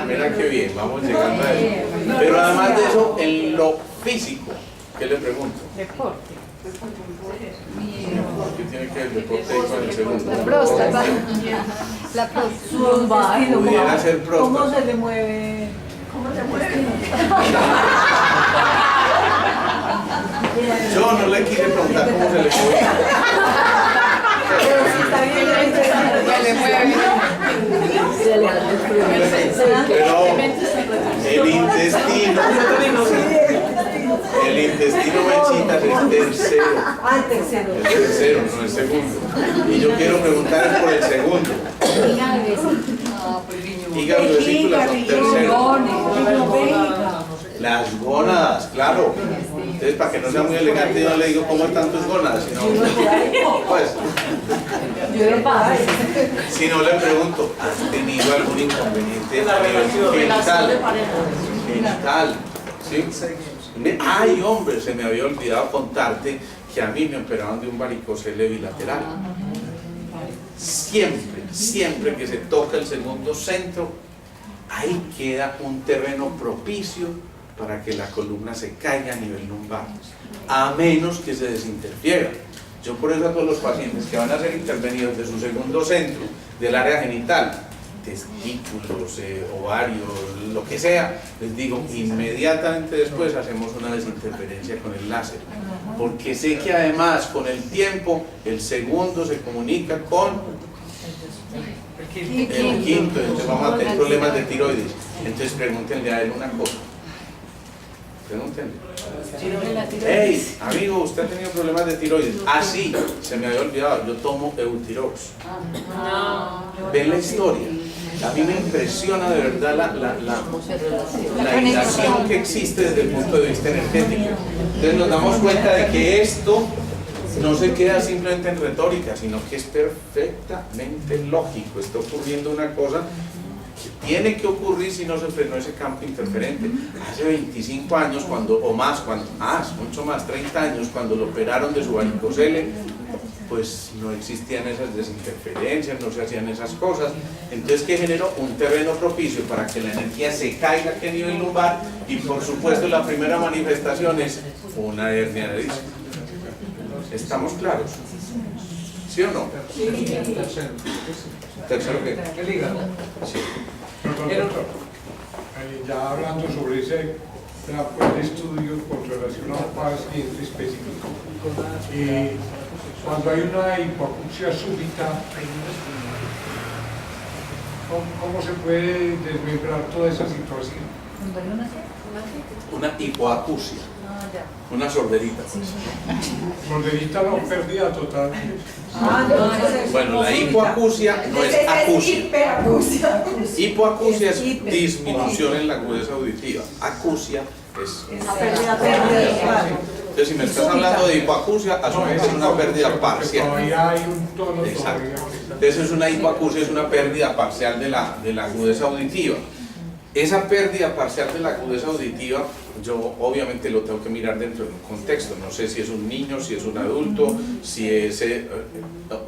Speaker 8: Mira qué bien, vamos llegando a eso. Pero además de eso, en lo físico, ¿qué le pregunto?
Speaker 4: Deporte.
Speaker 8: ¿Qué tiene que ver el deporte con el segundo?
Speaker 4: La próstata. La próstata.
Speaker 8: Pudiera ser próstata.
Speaker 4: ¿Cómo se le mueve? ¿Cómo se mueve?
Speaker 8: Yo no le quise preguntar cómo se le mueve.
Speaker 4: Pero si está bien, se le mueve. Se le hace.
Speaker 8: Pero el intestino. El intestino mechita es el tercero.
Speaker 4: Ah, el tercero.
Speaker 8: El tercero, no el segundo. Y yo quiero preguntar por el segundo. Hígado y vesícula son terceros. Las gónadas, claro. Entonces, para que no sea muy elegante, yo no le digo cómo están tus gónadas, sino, pues, si no le pregunto, ¿has tenido algún inconveniente a nivel genital? Genital, ¿sí? Ay, hombre, se me había olvidado contarte que a mí me operaron de un varicocele bilateral. Siempre que se toca el segundo centro, ahí queda un terreno propicio para que la columna se caiga a nivel lumbar, a menos que se desinterfiera. Yo por eso a todos los pacientes que van a ser intervenidos de su segundo centro, del área genital, testículos, ovarios, lo que sea, les digo, inmediatamente después hacemos una desinterferencia con el láser, porque sé que además con el tiempo el segundo se comunica con el quinto, entonces vamos a tener problemas de tiroides. Entonces pregúntenle a él una cosa. Pregúntenle. Hey, amigo, ¿usted ha tenido problemas de tiroides? Ah, sí, se me había olvidado, yo tomo Eutirox. ¿Ven la historia? A mí me impresiona de verdad la hilación que existe desde el punto de vista energético. Entonces nos damos cuenta de que esto no se queda simplemente en retórica, sino que es perfectamente lógico. Está ocurriendo una cosa que tiene que ocurrir si no se frenó ese campo interferente. Hace 25 años, mucho más, 30 años, cuando lo operaron de su varicocele, pues no existían esas desinterferencias, no se hacían esas cosas. Entonces, ¿qué generó? Un terreno propicio para que la energía se caiga aquí a nivel lumbar Y por supuesto la primera manifestación es una hernia de disco. ¿Estamos claros? ¿Sí o no? ¿Tercero qué?
Speaker 6: El hígado.
Speaker 8: Sí.
Speaker 6: Doctor, ya hablando sobre ese campo de estudio con relación a un paciente específico, cuando hay una hipoacusia súbita, ¿cómo se puede desmembrar toda esa situación?
Speaker 8: Una hipoacusia. Una sorderita.
Speaker 6: Sorderita no, pérdida total.
Speaker 8: Bueno, la hipoacusia no es acusia. Hipoacusia es disminución en la agudeza auditiva. Acusia es... Entonces, si me estás hablando de hipoacusia, asume que es una pérdida parcial.
Speaker 6: Todavía hay un tono.
Speaker 8: Exacto. Entonces, es una hipoacusia, es una pérdida parcial de la agudeza auditiva. Esa pérdida parcial de la agudeza auditiva, yo obviamente lo tengo que mirar dentro de un contexto. No sé si es un niño, si es un adulto, si es...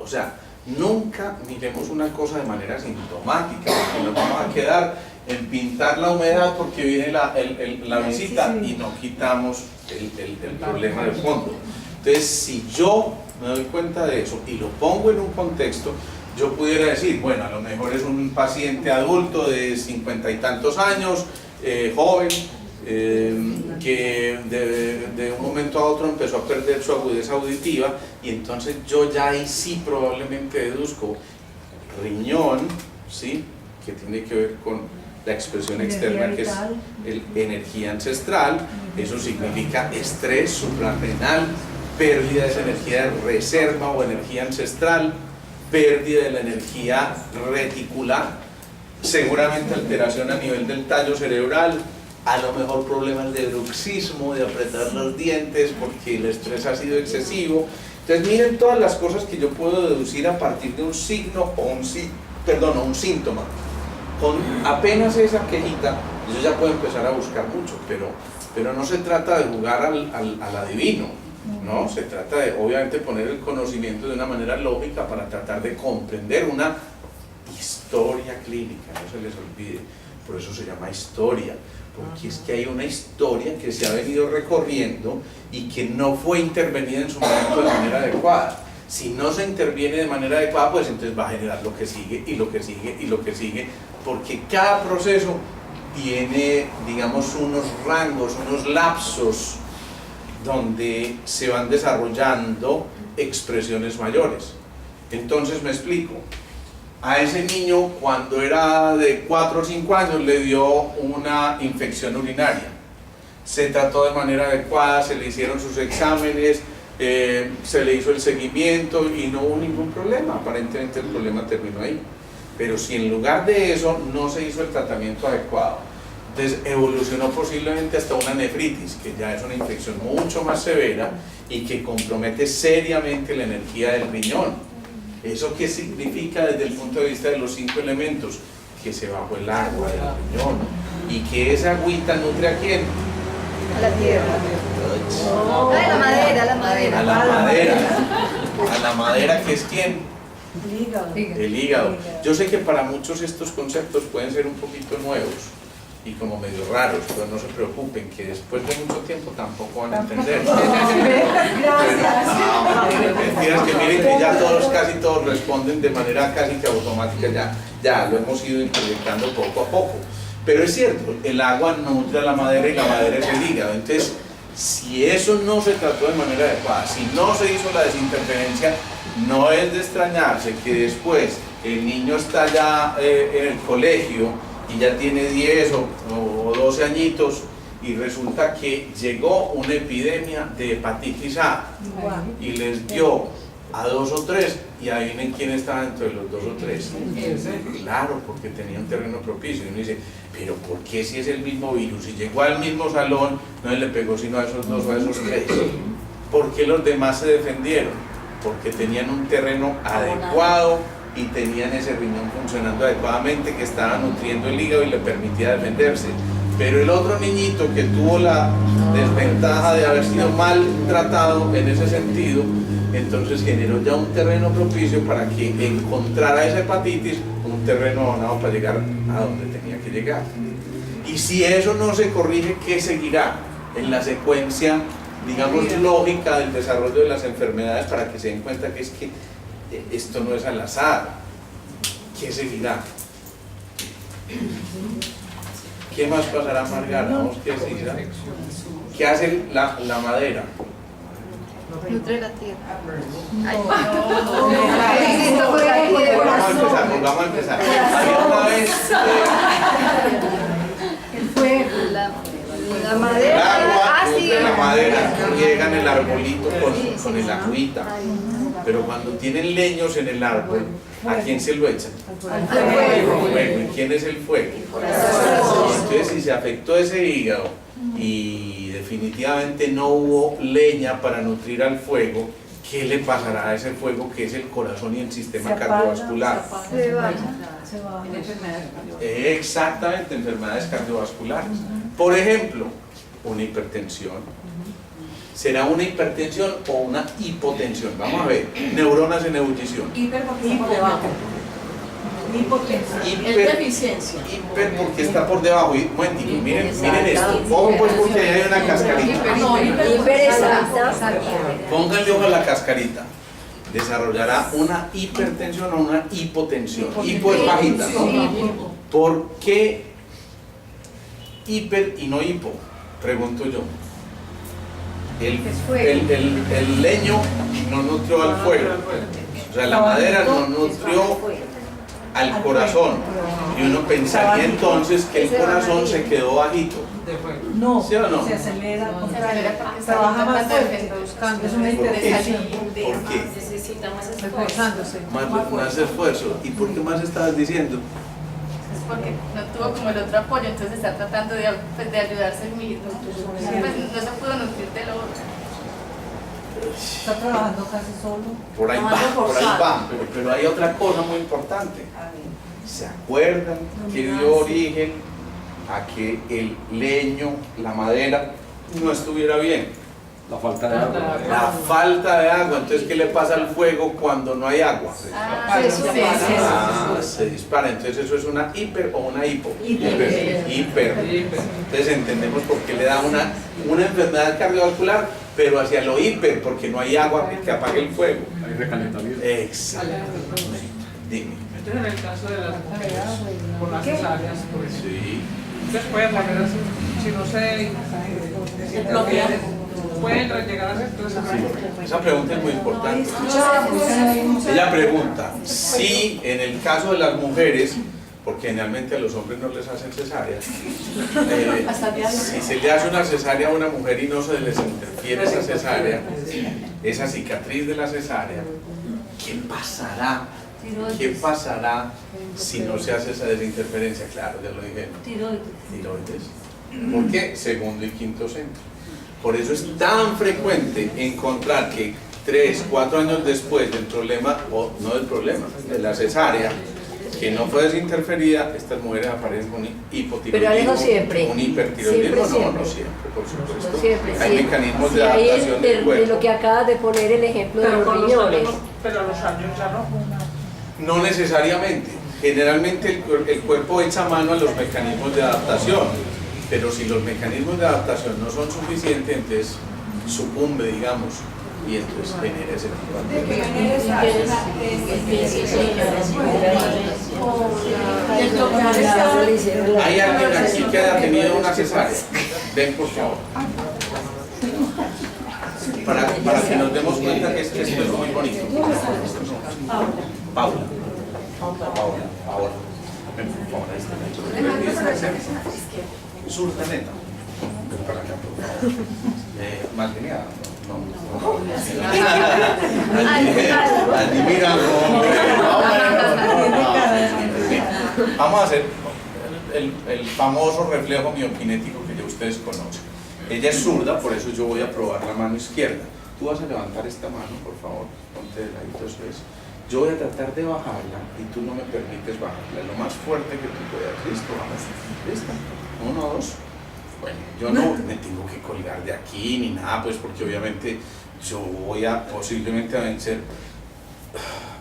Speaker 8: o sea, nunca miremos una cosa de manera sintomática, porque nos vamos a quedar en pintar la humedad porque viene la visita y no quitamos el problema de fondo. Entonces, si yo me doy cuenta de eso y lo pongo en un contexto, yo pudiera decir, bueno, a lo mejor es un paciente adulto de 50 y tantos años, joven, que de un momento a otro empezó a perder su agudeza auditiva, y entonces yo ya ahí sí probablemente deduzco riñón, ¿sí?, que tiene que ver con la expresión externa, que es energía ancestral. Eso significa estrés suprarrenal, pérdida de esa energía de reserva o energía ancestral, pérdida de la energía reticular, seguramente alteración a nivel del tallo cerebral, a lo mejor problemas de bruxismo, de apretar los dientes porque el estrés ha sido excesivo. Entonces miren todas las cosas que yo puedo deducir a partir de un signo o un síntoma. Con apenas esa quejita yo ya puedo empezar a buscar mucho, pero no se trata de jugar al adivino, ¿no? Se trata de obviamente poner el conocimiento de una manera lógica para tratar de comprender una historia clínica, no se les olvide, por eso se llama historia, porque es que hay una historia que se ha venido recorriendo y que no fue intervenida en su momento de manera adecuada. Si no se interviene de manera adecuada, pues entonces va a generar lo que sigue y lo que sigue y lo que sigue, porque cada proceso tiene, digamos, unos rangos, unos lapsos donde se van desarrollando expresiones mayores. Entonces me explico, a ese niño cuando era de 4 o 5 años le dio una infección urinaria, se trató de manera adecuada, se le hicieron sus exámenes, se le hizo el seguimiento y no hubo ningún problema, aparentemente el problema terminó ahí. Pero si en lugar de eso no se hizo el tratamiento adecuado, entonces evolucionó posiblemente hasta una nefritis, que ya es una infección mucho más severa y que compromete seriamente la energía del riñón. ¿Eso qué significa desde el punto de vista de los 5 elementos? Que se bajó el agua del riñón y que esa agüita nutre ¿a quién?
Speaker 2: A la tierra. A la madera, a la madera.
Speaker 8: A la madera. A la madera, que es ¿quién? El hígado. Yo sé que para muchos estos conceptos pueden ser un poquito nuevos y como medio raros, pero no se preocupen, que después de mucho tiempo tampoco van a entender. Mentiras, que miren que ya casi todos responden de manera casi que automática, ya lo hemos ido proyectando poco a poco. Pero es cierto, el agua nutre a la madera y la madera es el hígado. Entonces, si eso no se trató de manera adecuada, si no se hizo la desinterferencia, no es de extrañarse que después el niño está ya en el colegio y ya tiene 10 o 12 añitos y resulta que llegó una epidemia de hepatitis A y les dio a 2 o 3 y adivinen quién estaba dentro de los 2 o 3. Claro, porque tenía un terreno propicio. Y uno dice, pero ¿por qué si es el mismo virus? Si llegó al mismo salón, no le pegó sino a esos 2 o a esos 3. ¿Por qué los demás se defendieron? Porque tenían un terreno adecuado y tenían ese riñón funcionando adecuadamente, que estaba nutriendo el hígado y le permitía defenderse. Pero el otro niñito que tuvo la desventaja de haber sido mal tratado en ese sentido, entonces generó ya un terreno propicio para que encontrara esa hepatitis, un terreno abonado para llegar a donde tenía que llegar. Y si eso no se corrige, ¿qué seguirá en la secuencia, digamos, lógica del desarrollo de las enfermedades para que se den cuenta que es que esto no es al azar? ¿Qué seguirá? ¿Qué más pasará, Margarita? Vamos, ¿qué seguirá? ¿Qué hace la madera?
Speaker 2: Nutre la tierra.
Speaker 8: Volvamos a empezar. Había una vez
Speaker 4: El fuego.
Speaker 2: La
Speaker 8: el
Speaker 2: madera.
Speaker 8: agua
Speaker 2: Sí.
Speaker 8: nutre la madera, llega en el arbolito con el agüita. Pero cuando tienen leños en el árbol, ¿a quién se lo echan?
Speaker 2: Al fuego.
Speaker 8: Fuego. ¿Y quién es el fuego? Entonces, si se afectó ese hígado y definitivamente no hubo leña para nutrir al fuego, ¿qué le pasará a ese fuego que es el corazón y el sistema cardiovascular?
Speaker 2: Se va.
Speaker 8: Exactamente, enfermedades cardiovasculares. Por ejemplo, una hipertensión. ¿Será una hipertensión o una hipotensión? Vamos a ver, neuronas en ebullición.
Speaker 4: Hiper porque está por debajo. Hipotensión.
Speaker 3: Es deficiencia.
Speaker 8: Hiper porque está por debajo. Y, momentito, miren esto. Ojo pues porque ahí hay una cascarita. Pónganle ojo a la cascarita. Desarrollará una hipertensión o una hipotensión. Hipo es bajita, ¿no? ¿Por qué hiper y no hipo? Pregunto yo. El leño no nutrió al fuego. O sea, la madera no nutrió al corazón. Y uno pensaría entonces que el corazón se quedó bajito.
Speaker 4: No,
Speaker 8: ¿Sí o no?
Speaker 4: se acelera.
Speaker 5: porque
Speaker 4: Trabaja más fuerte.
Speaker 5: buscando.
Speaker 4: Es una hipertensión.
Speaker 8: ¿Por qué?
Speaker 7: Necesita más
Speaker 5: Esforzándose.
Speaker 8: Más esfuerzo. ¿Y por qué más estabas diciendo?
Speaker 7: Es porque no tuvo como el otro apoyo, entonces está tratando de ayudarse el mismo. Pues no se pudo nutrir de lo otro.
Speaker 4: Está trabajando casi solo.
Speaker 8: Por ahí va, pero hay otra cosa muy importante. ¿Se acuerdan que dio origen a que el leño, la madera, no estuviera bien?
Speaker 9: La falta de agua.
Speaker 8: La falta de agua. Entonces, ¿qué le pasa al fuego cuando no hay agua? Se dispara. Entonces, ¿eso es una hiper o una hipo? Hiper. Entonces, entendemos por qué le da una enfermedad cardiovascular, pero hacia lo hiper, porque no hay agua que apague el fuego.
Speaker 9: Hay recalentamiento.
Speaker 8: Exactamente. Dime.
Speaker 6: Entonces, en el caso de las mujeres, con las cesáreas, pues,
Speaker 8: Sí.
Speaker 6: ustedes pueden poner así, si no se pueden llegar a hacer todas esas
Speaker 8: Esa pregunta es muy importante. Ella pregunta si en el caso de las mujeres, porque generalmente a los hombres no les hacen cesáreas, si se le hace una cesárea a una mujer y no se les interfiere esa cesárea, esa cicatriz de la cesárea, ¿qué pasará? ¿Qué pasará si no se hace esa desinterferencia? Claro, ya lo dije. Tiroides. ¿Por qué? Segundo y quinto centro. Por eso es tan frecuente encontrar que 3, 4 años después del problema, o no del problema, de la cesárea, que no fue desinterferida, estas mujeres aparecen con un hipotiroidismo.
Speaker 10: Pero Alejo siempre.
Speaker 8: Un hipertiroidismo,
Speaker 10: Siempre.
Speaker 8: no siempre, por supuesto.
Speaker 10: No siempre,
Speaker 8: Hay
Speaker 10: sí.
Speaker 8: mecanismos
Speaker 10: Sí,
Speaker 8: de
Speaker 10: ahí
Speaker 8: adaptación del
Speaker 10: de
Speaker 8: cuerpo.
Speaker 10: lo que acabas de poner el ejemplo de los riñones.
Speaker 6: pero a los años ya no.
Speaker 8: No necesariamente. Generalmente el cuerpo echa mano a los mecanismos de adaptación, pero si los mecanismos de adaptación no son suficientes, entonces sucumbe, digamos, y entonces genera ese tipo de ¿Hay alguien aquí que haya tenido una cesárea? Ven, por favor. Para que nos demos cuenta que esto es muy bonito. Paula. Ahora. Ven, por favor, ahí está. Surta neta. Ven para acá, por favor. Mal genial. Admira. Vamos a hacer el famoso reflejo miokinético que ya ustedes conocen. Ella es zurda, por eso yo voy a probar la mano izquierda. Tú vas a levantar esta mano, por favor. Ponte de ladito, eso es. Yo voy a tratar de bajarla y tú no me permites bajarla. Lo más fuerte que tú puedas. ¿Listo? Vamos. ¿Listo? 1, 2. Bueno, yo no me tengo que colgar de aquí ni nada, pues porque obviamente yo voy a posiblemente a vencer.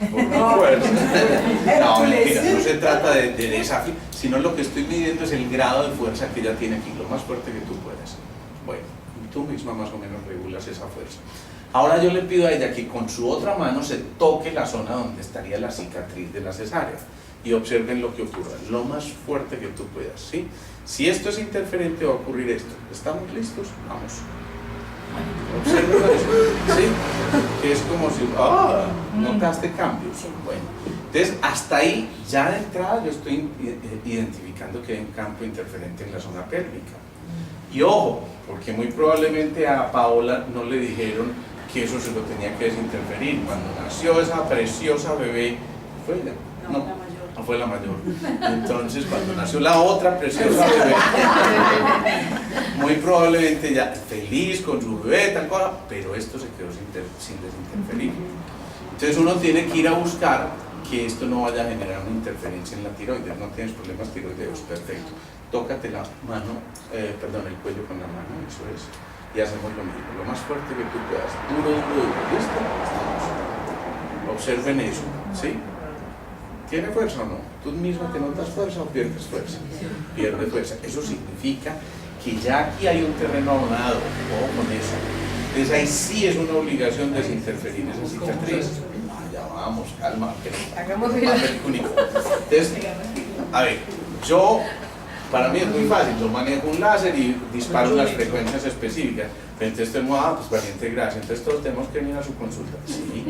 Speaker 8: por la fuerza. No, mentira, no se trata de desafío, sino lo que estoy midiendo es el grado de fuerza que ella tiene aquí, lo más fuerte que tú puedas. Bueno, tú misma más o menos regulas esa fuerza. Ahora yo le pido a ella que con su otra mano se toque la zona donde estaría la cicatriz de la cesárea y observen lo que ocurra, lo más fuerte que tú puedas, ¿sí? Si esto es interferente va a ocurrir esto. ¿Estamos listos? Vamos. Observen eso, ¿sí? Que es como si, notaste cambios. Bueno, entonces hasta ahí, ya de entrada yo estoy identificando que hay un campo interferente en la zona pélvica. Y ojo, porque muy probablemente a Paola no le dijeron que eso se lo tenía que desinterferir. Cuando nació esa preciosa bebé, ¿fue ella? No fue la mayor. Entonces, cuando nació la otra preciosa bebé, muy probablemente ya feliz con su bebé, tal cosa, pero esto se quedó sin desinterferir. Entonces uno tiene que ir a buscar que esto no vaya a generar una interferencia en la tiroides. No tienes problemas tiroideos, perfecto. Tócate la mano, el cuello con la mano, eso es. Y hacemos lo mismo, lo más fuerte que tú puedas. Duro, ¿listo? Estamos. Observen eso, ¿sí? ¿Tiene fuerza o no? ¿Tú mismo te notas fuerza o pierdes fuerza? Pierde fuerza. Eso significa que ya aquí hay un terreno abonado, ojo con eso. Entonces ahí sí es una obligación desinterferir esa cicatriz. Ya vamos, calma.
Speaker 10: Hagamos bien.
Speaker 8: Entonces, a ver, para mí es muy fácil, yo manejo un láser y disparo las frecuencias específicas. Pero entonces tenemos, pues valiente gracia, entonces todos tenemos que venir a su consulta. Sí.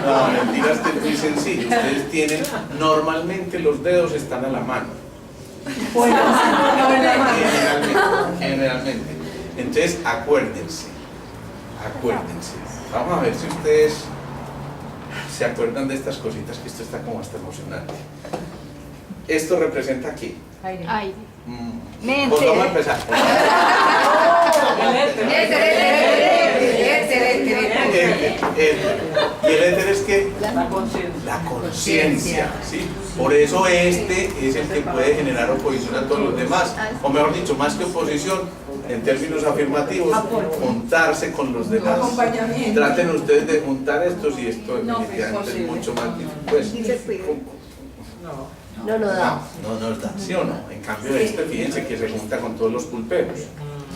Speaker 8: No, mentiras, esto es muy sencillo. Ustedes tienen, normalmente los dedos están a la mano. Generalmente. Entonces, acuérdense. Vamos a ver si ustedes se acuerdan de estas cositas, que esto está como hasta emocionante. ¿Esto representa qué?
Speaker 2: Aire.
Speaker 8: Pues vamos a empezar. ¿Y el éter es qué? La conciencia, ¿sí? Por eso este es el que puede generar oposición a todos los demás, o mejor dicho, más que oposición, en términos afirmativos, juntarse con los demás. Traten ustedes de juntar estos y esto definitivamente es mucho más difícil.
Speaker 10: No nos da.
Speaker 8: No nos da, ¿sí o no? En cambio fíjense que se junta con todos los pulperos,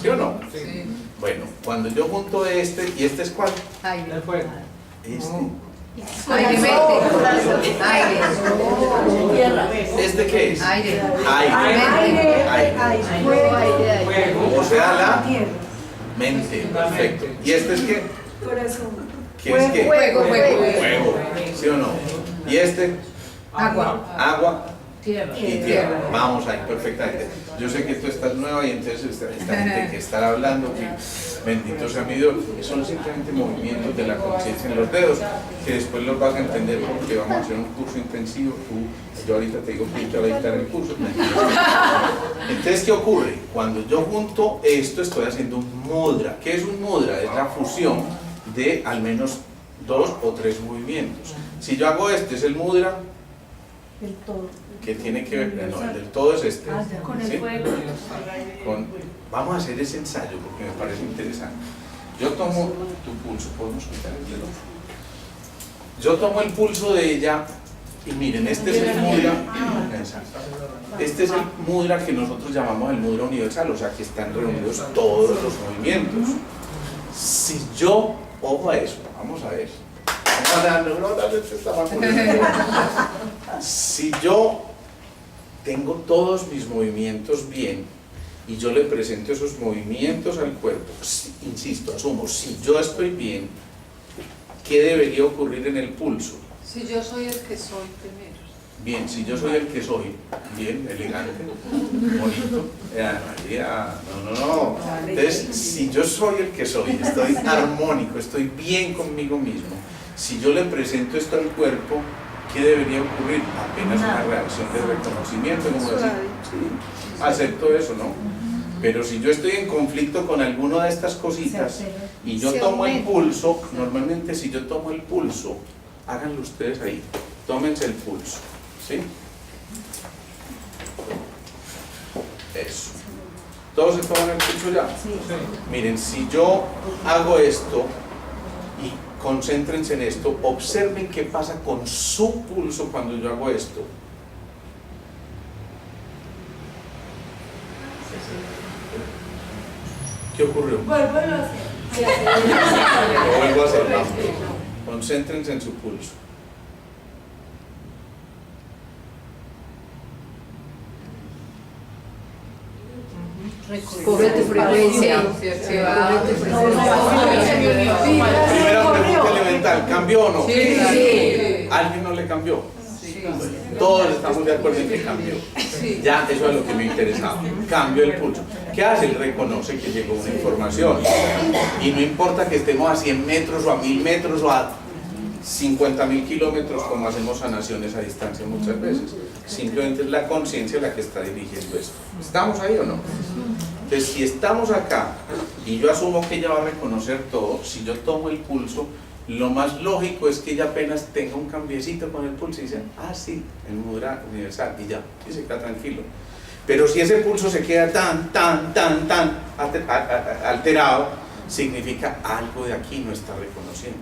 Speaker 8: ¿sí o no? Sí. Bueno, cuando yo junto este, ¿y este es cuál?
Speaker 4: Aire.
Speaker 8: ¿Este qué es?
Speaker 10: Aire.
Speaker 8: O sea, la mente, perfecto. ¿Y este es qué? ¿Qué es qué? Fuego, ¿sí o no? ¿Y este? Agua.
Speaker 3: Tierra.
Speaker 8: Y tierra. Vamos ahí, perfectamente. Yo sé que tú estás nueva y entonces esta gente que está hablando, que bendito sea mi Dios, son simplemente movimientos de la conciencia en los dedos, que después los vas a entender porque vamos a hacer un curso intensivo. Yo ahorita te digo que te voy a dictar el curso. Entonces, ¿qué ocurre? Cuando yo junto esto, estoy haciendo un mudra. ¿Qué es un mudra? Es la fusión de al menos 2 o 3 movimientos. Si yo hago este, es el mudra.
Speaker 4: El todo.
Speaker 8: Que tiene que ver, no, el del todo es este.
Speaker 4: Con
Speaker 8: ¿sí?
Speaker 4: el fuego.
Speaker 8: Vamos a hacer ese ensayo porque me parece interesante. Yo tomo tu pulso, podemos quitar el dedo. Yo tomo el pulso de ella y miren, este es el mudra. Este es el mudra que nosotros llamamos el mudra universal, o sea que están reunidos todos los movimientos. Si yo, ojo a eso, vamos a ver. Si yo tengo todos mis movimientos bien y yo le presento esos movimientos al cuerpo, insisto, asumo, si yo estoy bien, ¿qué debería ocurrir en el pulso?
Speaker 5: Si yo soy el que soy primero.
Speaker 8: Bien, si yo soy el que soy, bien, elegante, bonito, no. Entonces, si yo soy el que soy, estoy armónico, estoy bien conmigo mismo, si yo le presento esto al cuerpo, ¿qué debería ocurrir? Apenas una reacción de reconocimiento, como decir, sí, acepto eso, ¿no? Pero si yo estoy en conflicto con alguna de estas cositas y yo tomo el pulso, normalmente si yo tomo el pulso, háganlo ustedes ahí, tómense el pulso, ¿sí? Eso. ¿Todos se toman el pulso ya?
Speaker 4: Sí.
Speaker 8: Miren, si yo hago esto y concéntrense en esto, observen qué pasa con su pulso cuando yo hago esto. ¿Qué ocurrió? Lo vuelvo a hacer. Vamos. Concéntrense en su pulso.
Speaker 10: Coge tu frecuencia.
Speaker 8: Primera pregunta elemental, ¿cambió o no?
Speaker 10: Sí.
Speaker 8: ¿Alguien no le cambió? Bueno, todos estamos de acuerdo en que cambió. Ya, eso es lo que me interesaba. Cambio el pulso. ¿Qué hace? Él reconoce que llegó una información. Y no importa que estemos a 100 metros o a 1000 metros o a 50.000 kilómetros como hacemos sanaciones a distancia muchas veces. Simplemente es la conciencia la que está dirigiendo esto. ¿Estamos ahí o no? Entonces, si estamos acá y yo asumo que ella va a reconocer todo, si yo tomo el pulso, lo más lógico es que ella apenas tenga un cambiecito con el pulso y dice, ah, sí, el mudra universal, y ya, y se queda tranquilo. Pero si ese pulso se queda tan alterado, significa algo de aquí no está reconociendo.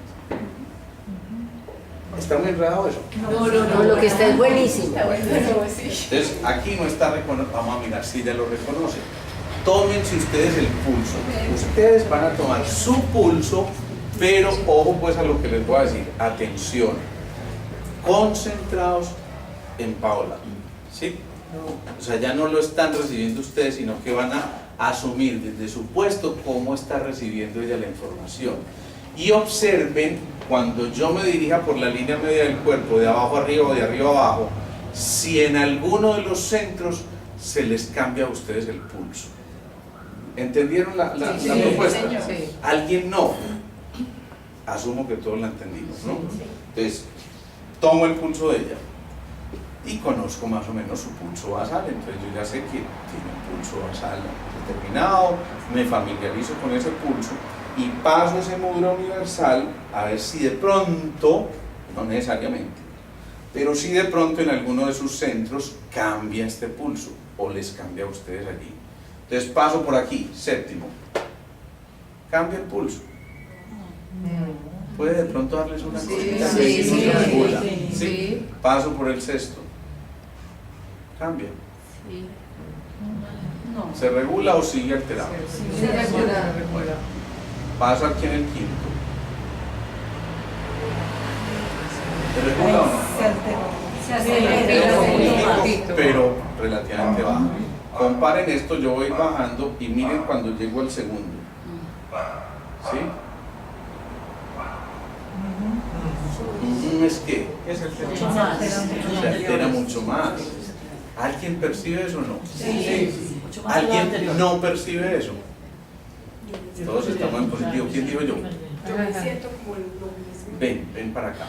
Speaker 8: ¿Está muy enredado eso?
Speaker 10: No, lo que está es buenísimo.
Speaker 8: Entonces, aquí no está reconociendo. Vamos a mirar si ella lo reconoce. Tómense ustedes el pulso. Ustedes van a tomar su pulso, pero ojo pues a lo que les voy a decir. Atención. Concentrados en Paola. ¿Sí? O sea, ya no lo están recibiendo ustedes, sino que van a asumir desde su puesto cómo está recibiendo ella la información. Y observen cuando yo me dirija por la línea media del cuerpo, de abajo arriba o de arriba abajo, si en alguno de los centros se les cambia a ustedes el pulso. ¿Entendieron la propuesta?
Speaker 10: Sí.
Speaker 8: ¿Alguien no? Asumo que todos la entendimos, ¿no? Entonces, tomo el pulso de ella y conozco más o menos su pulso basal, entonces yo ya sé que tiene un pulso basal determinado, me familiarizo con ese pulso y paso ese mudra universal a ver si de pronto, no necesariamente, pero si de pronto en alguno de sus centros cambia este pulso o les cambia a ustedes allí. Entonces paso por aquí, séptimo, cambia el pulso. Puede de pronto darles una cosita que no se regula. ¿Sí? Paso por el sexto, cambia. ¿Se regula o sigue alterado?
Speaker 10: Se regula.
Speaker 8: Bueno, paso aquí en el quinto. ¿Se regula o no?
Speaker 4: Se acelera.
Speaker 8: Pero relativamente bajo. Comparen esto, yo voy bajando y miren cuando llego al segundo. ¿Sí? Es que se altera mucho más. ¿Alguien percibe eso o no?
Speaker 3: Sí.
Speaker 8: ¿Alguien no percibe eso? Todos estamos en positivo. ¿Quién dijo yo?
Speaker 7: Yo me siento como lo mismo.
Speaker 8: Ven para acá.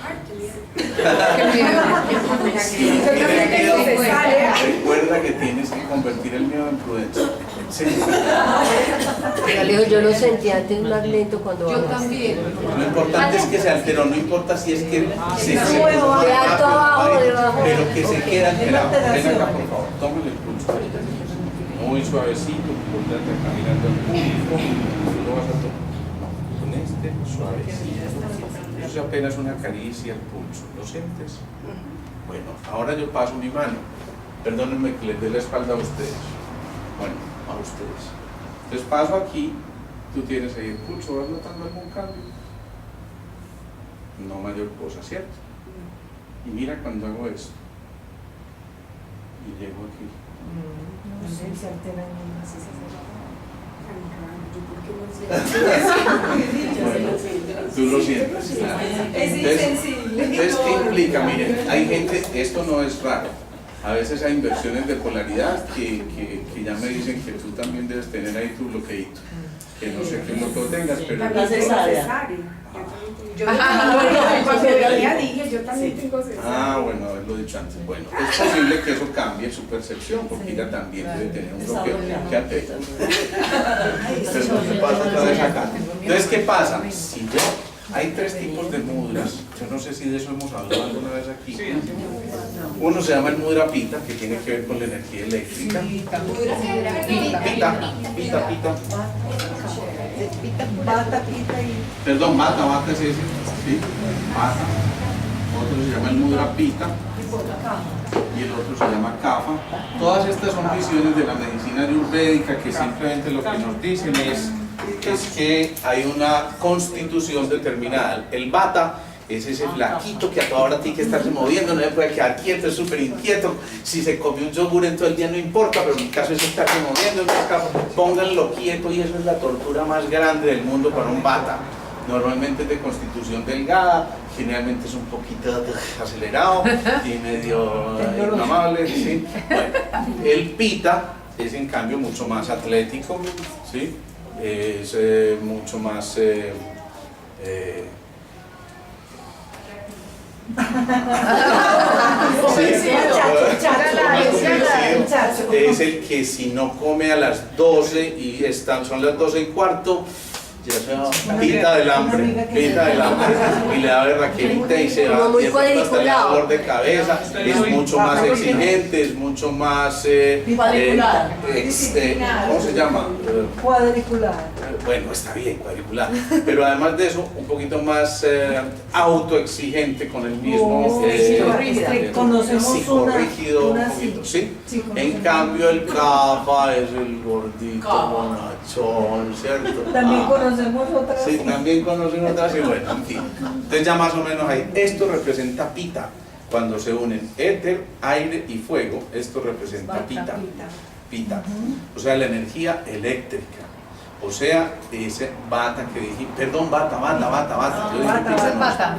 Speaker 8: Recuerda que tienes que convertir el miedo en prudencia. Sí.
Speaker 10: Alejo, yo lo sentí antes más lento cuando
Speaker 5: Yo
Speaker 10: hablas.
Speaker 5: también.
Speaker 8: Lo importante es que se alteró, no importa si es que se
Speaker 10: De alto abajo, debajo.
Speaker 8: pero que se queda alterado. Ven acá, por favor, tómale el pulso. Muy suavecito, importante acá mirando el pulso. Lo vas a tomar. Con este, suavecito. Eso es apenas una caricia al pulso. ¿Lo sientes? Bueno, ahora yo paso mi mano. Perdónenme que les dé la espalda a ustedes. Bueno, a ustedes. Entonces paso aquí, tú tienes ahí el pulso, ¿vas notando algún cambio? No mayor cosa, ¿cierto? Y mira cuando hago esto. Y llego aquí. Bueno, tú lo sientes. Entonces, ¿qué implica? Miren, hay gente, esto no es raro. A veces hay inversiones de polaridad que ya me dicen que tú también debes tener ahí tu bloqueito. Que no sé qué bloqueo tengas, pero...
Speaker 3: La cesárea.
Speaker 7: Yo también tengo cesárea.
Speaker 8: Ah, bueno, haberlo dicho antes. Bueno, es posible que eso cambie su percepción, porque ella también debe tener un bloqueo. Quédate. Pero no se pasa otra vez acá. Entonces, ¿qué pasa? Si yo... Hay tres tipos de mudras. Yo no sé si de eso hemos hablado alguna vez aquí. Uno se llama el mudra pita, que tiene que ver con la energía eléctrica. Pita. Perdón, bata es ese. Sí, bata. Otro se llama el mudra pita y el otro se llama kapha. Todas estas son visiones de la medicina ayurvédica que simplemente lo que nos dicen es que hay una constitución determinada. El vata es ese flaquito que a toda hora tiene que estarse moviendo, no se puede quedar quieto, es súper inquieto. Si se come un yogur en todo el día no importa, pero en mi caso es estarse moviendo, entonces pónganlo quieto, y eso es la tortura más grande del mundo para un vata. Normalmente es de constitución delgada, generalmente es un poquito acelerado y medio inamable, ¿sí? Bueno, el pita es en cambio mucho más atlético, ¿sí? Es mucho más es el que si no come a las 12 y son las 12:15, ya se pita del hambre, y le da berraquerita y se va, y hasta el dolor de cabeza, es mucho más exigente, es mucho más ¿cómo se llama?
Speaker 4: Cuadricular.
Speaker 8: Bueno, está bien, cuadricular, pero además de eso, un poquito más autoexigente con el mismo
Speaker 4: conocemos
Speaker 8: psicorrígido,
Speaker 4: una
Speaker 8: un poquito,
Speaker 4: sí.
Speaker 8: ¿sí? En cambio el kapha es el gordito bonachón, ¿cierto?
Speaker 4: También conocemos otras.
Speaker 8: Sí, también conocen otras, y bueno, en fin. Entonces ya más o menos ahí, esto representa pita. Cuando se unen éter, aire y fuego, esto representa pita. Pita. O sea, la energía eléctrica. O sea, ese bata que dije, perdón, bata. Yo dije bata.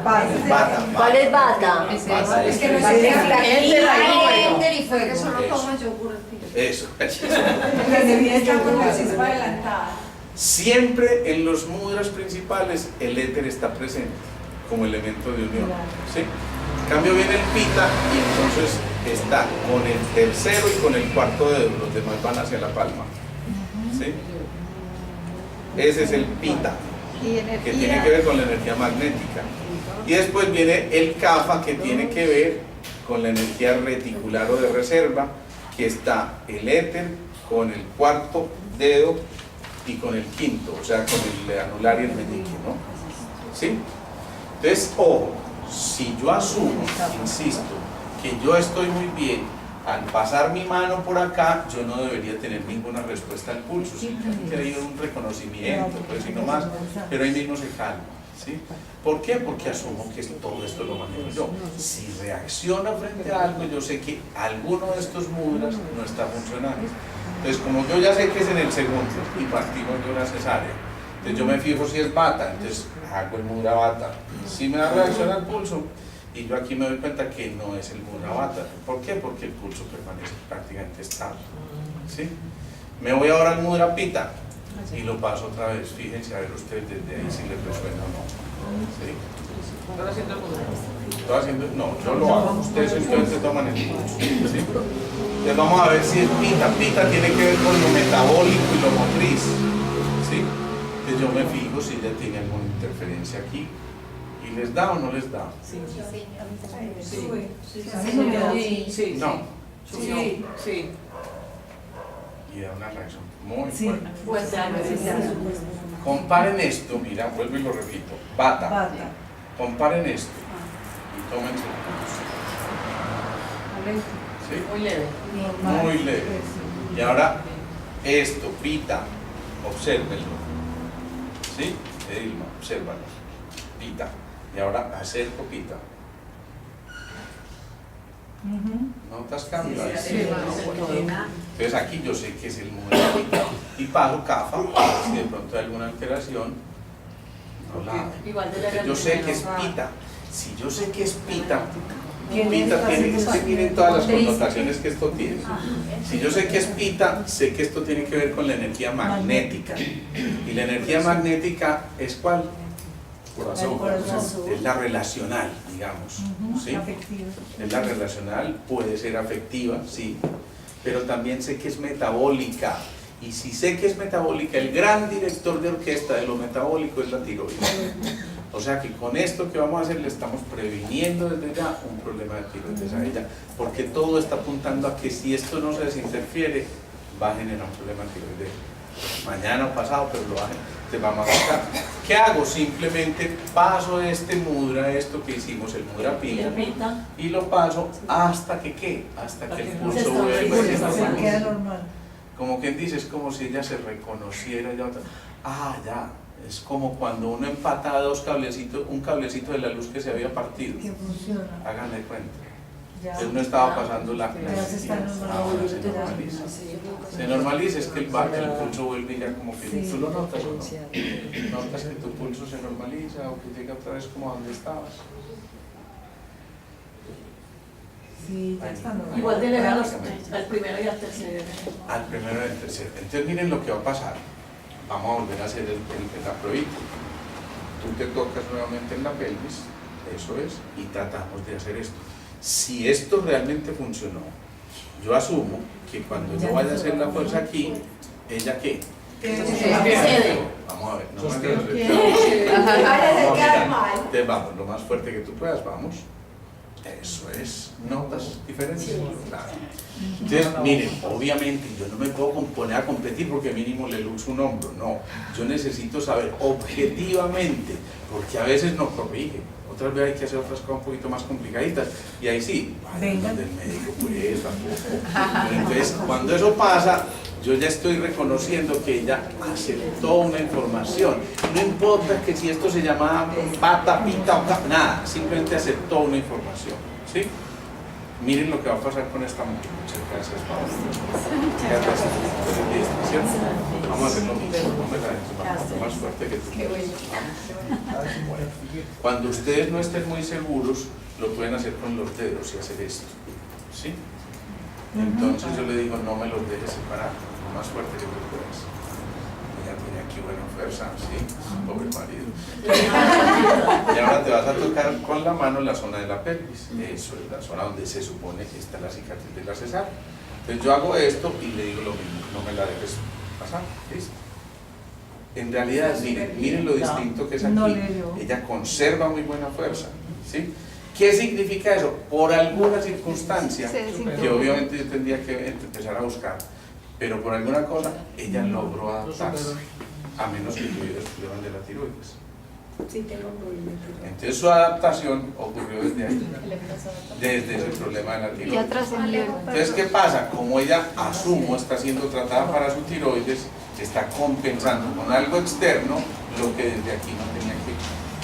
Speaker 10: ¿Cuál es bata?
Speaker 5: Es que no se queda éter y fuego, que solo toma yogur.
Speaker 8: Eso.
Speaker 5: Adelantada.
Speaker 8: Siempre en los mudras principales el éter está presente como elemento de unión, ¿sí? En cambio viene el pita y entonces está con el tercero y con el cuarto dedo, los demás van hacia la palma, ¿sí? Ese es el pita, que tiene que ver con la energía magnética. Y después viene el kapha, que tiene que ver con la energía reticular o de reserva, que está el éter con el cuarto dedo y con el quinto, o sea, con el anular y el meñique, ¿no? ¿Sí? Entonces, ojo, si yo asumo, insisto, que yo estoy muy bien, al pasar mi mano por acá, yo no debería tener ninguna respuesta al pulso, simplemente hay un reconocimiento, pues, y no más, pero ahí mismo se calma, ¿sí? ¿Por qué? Porque asumo que todo esto lo manejo yo. Si reacciono frente a algo, yo sé que alguno de estos mudras no está funcionando. Entonces, como yo ya sé que es en el segundo y partimos de una cesárea, entonces yo me fijo si es bata, entonces hago el mudra bata. Si me da reacción al pulso, y yo aquí me doy cuenta que no es el mudra bata. ¿Por qué? Porque el pulso permanece prácticamente estable, ¿sí? Me voy ahora al mudra pita y lo paso otra vez. Fíjense a ver ustedes desde ahí si les resuena o no, ¿sí? ¿Estoy haciendo? No, yo lo hago. Ustedes simplemente toman el pulso, ¿sí? Entonces vamos a ver si es pita. Pita tiene que ver con lo metabólico y lo motriz, ¿sí? Entonces yo me fijo si ya tiene alguna interferencia aquí. ¿Y les da o no les da?
Speaker 3: Sí.
Speaker 8: No.
Speaker 3: Sí.
Speaker 8: Y da una reacción muy
Speaker 3: Fuerte.
Speaker 8: Comparen esto, mira, vuelvo y lo repito. Bata. Comparen esto y tomen su pulso. ¿Sí?
Speaker 3: Muy leve.
Speaker 8: Muy leve. Y ahora esto, pita, obsérvenlo. ¿Sí? Edilma, obsérvalo. Pita. Y ahora acerco pita. ¿Notas cambios? Entonces aquí yo sé que es el mudra pita. Y paso kapha, si de pronto hay alguna alteración, no la. Entonces yo sé que es pita. Si yo sé que es pita, pita tiene todas las connotaciones que esto tiene. Si yo sé que es pita, sé que esto tiene que ver con la energía magnética. Y la energía magnética es ¿cuál?
Speaker 9: Corazón.
Speaker 8: Es la relacional, digamos, ¿sí? Es la relacional, puede ser afectiva, sí, pero también sé que es metabólica. Y si sé que es metabólica, el gran director de orquesta de lo metabólico es la tiroides. O sea que con esto que vamos a hacer le estamos previniendo desde ya un problema de tiroides a ella, porque todo está apuntando a que si esto no se desinterfiere, va a generar un problema de tiroides. Mañana o pasado, pero lo va a generar. Te vamos a buscar. ¿Qué hago? Simplemente paso este mudra, esto que hicimos, el mudra pila, y lo paso hasta que ¿qué? Hasta que el pulso vuelva y se normalice. Como quien dice, es como si ella se reconociera ya. Ah, ya. Es como cuando uno empata dos cablecitos, un cablecito de la luz que se había partido.
Speaker 4: Que funciona.
Speaker 8: Háganle cuenta.
Speaker 4: Ya.
Speaker 8: Él no estaba pasando la
Speaker 4: Ya se está
Speaker 8: ahora se normaliza. Se normaliza, es que el pulso vuelve ya como que tú lo notas o no. Notas que tu pulso se normaliza o que llega otra vez como a donde estabas.
Speaker 4: Sí, ya está normal.
Speaker 3: Igual de leer al primero y al tercero.
Speaker 8: Al primero y al tercero. Entonces miren lo que va a pasar. Vamos a volver a hacer la pruebita. Tú te tocas nuevamente en la pelvis, eso es, y tratamos de hacer esto. Si esto realmente funcionó, yo asumo que cuando yo vaya a hacer la fuerza aquí, ¿ella qué? Vamos a ver, no me vamos, lo más fuerte que tú puedas, vamos. Eso es, ¿notas diferencias? Claro. Entonces, miren, obviamente yo no me puedo poner a competir porque mínimo le luzo un hombro, no. Yo necesito saber objetivamente, porque a veces no corrige, otras veces hay que hacer otras cosas un poquito más complicaditas, y ahí sí, del médico, pues, tampoco. Pero entonces, cuando eso pasa, yo ya estoy reconociendo que ella aceptó una información. No importa que si esto se llama pata, pita o nada, simplemente aceptó una información. ¿Sí? Miren lo que va a pasar con esta mujer. Muchas gracias, Paola. Muchas gracias. Vamos a hacer lo mismo. Más fuerte que tú. Cuando ustedes no estén muy seguros, lo pueden hacer con los dedos y hacer esto. ¿Sí? Entonces yo le digo, no me los dejes separar, lo más fuerte que tú puedas. Ella tiene aquí buena fuerza, ¿sí? Pobre marido. Y ahora te vas a tocar con la mano la zona de la pelvis. Eso es la zona donde se supone que está la cicatriz de la cesárea. Entonces yo hago esto y le digo lo mismo, no me la dejes pasar, ¿listo? En realidad, miren lo distinto que es aquí. Ella conserva muy buena fuerza, ¿sí? ¿Qué significa eso? Por alguna circunstancia, que obviamente yo tendría que empezar a buscar, pero por alguna cosa, ella logró adaptarse, a menos que tuviera problemas de la tiroides.
Speaker 2: Sí, tengo problemas.
Speaker 8: Entonces su adaptación ocurrió desde ahí, desde ese problema de la tiroides.
Speaker 10: Ya trascendió.
Speaker 8: Entonces, ¿qué pasa? Como ella, asumo, está siendo tratada para su tiroides, está compensando con algo externo lo que desde aquí no tenía que.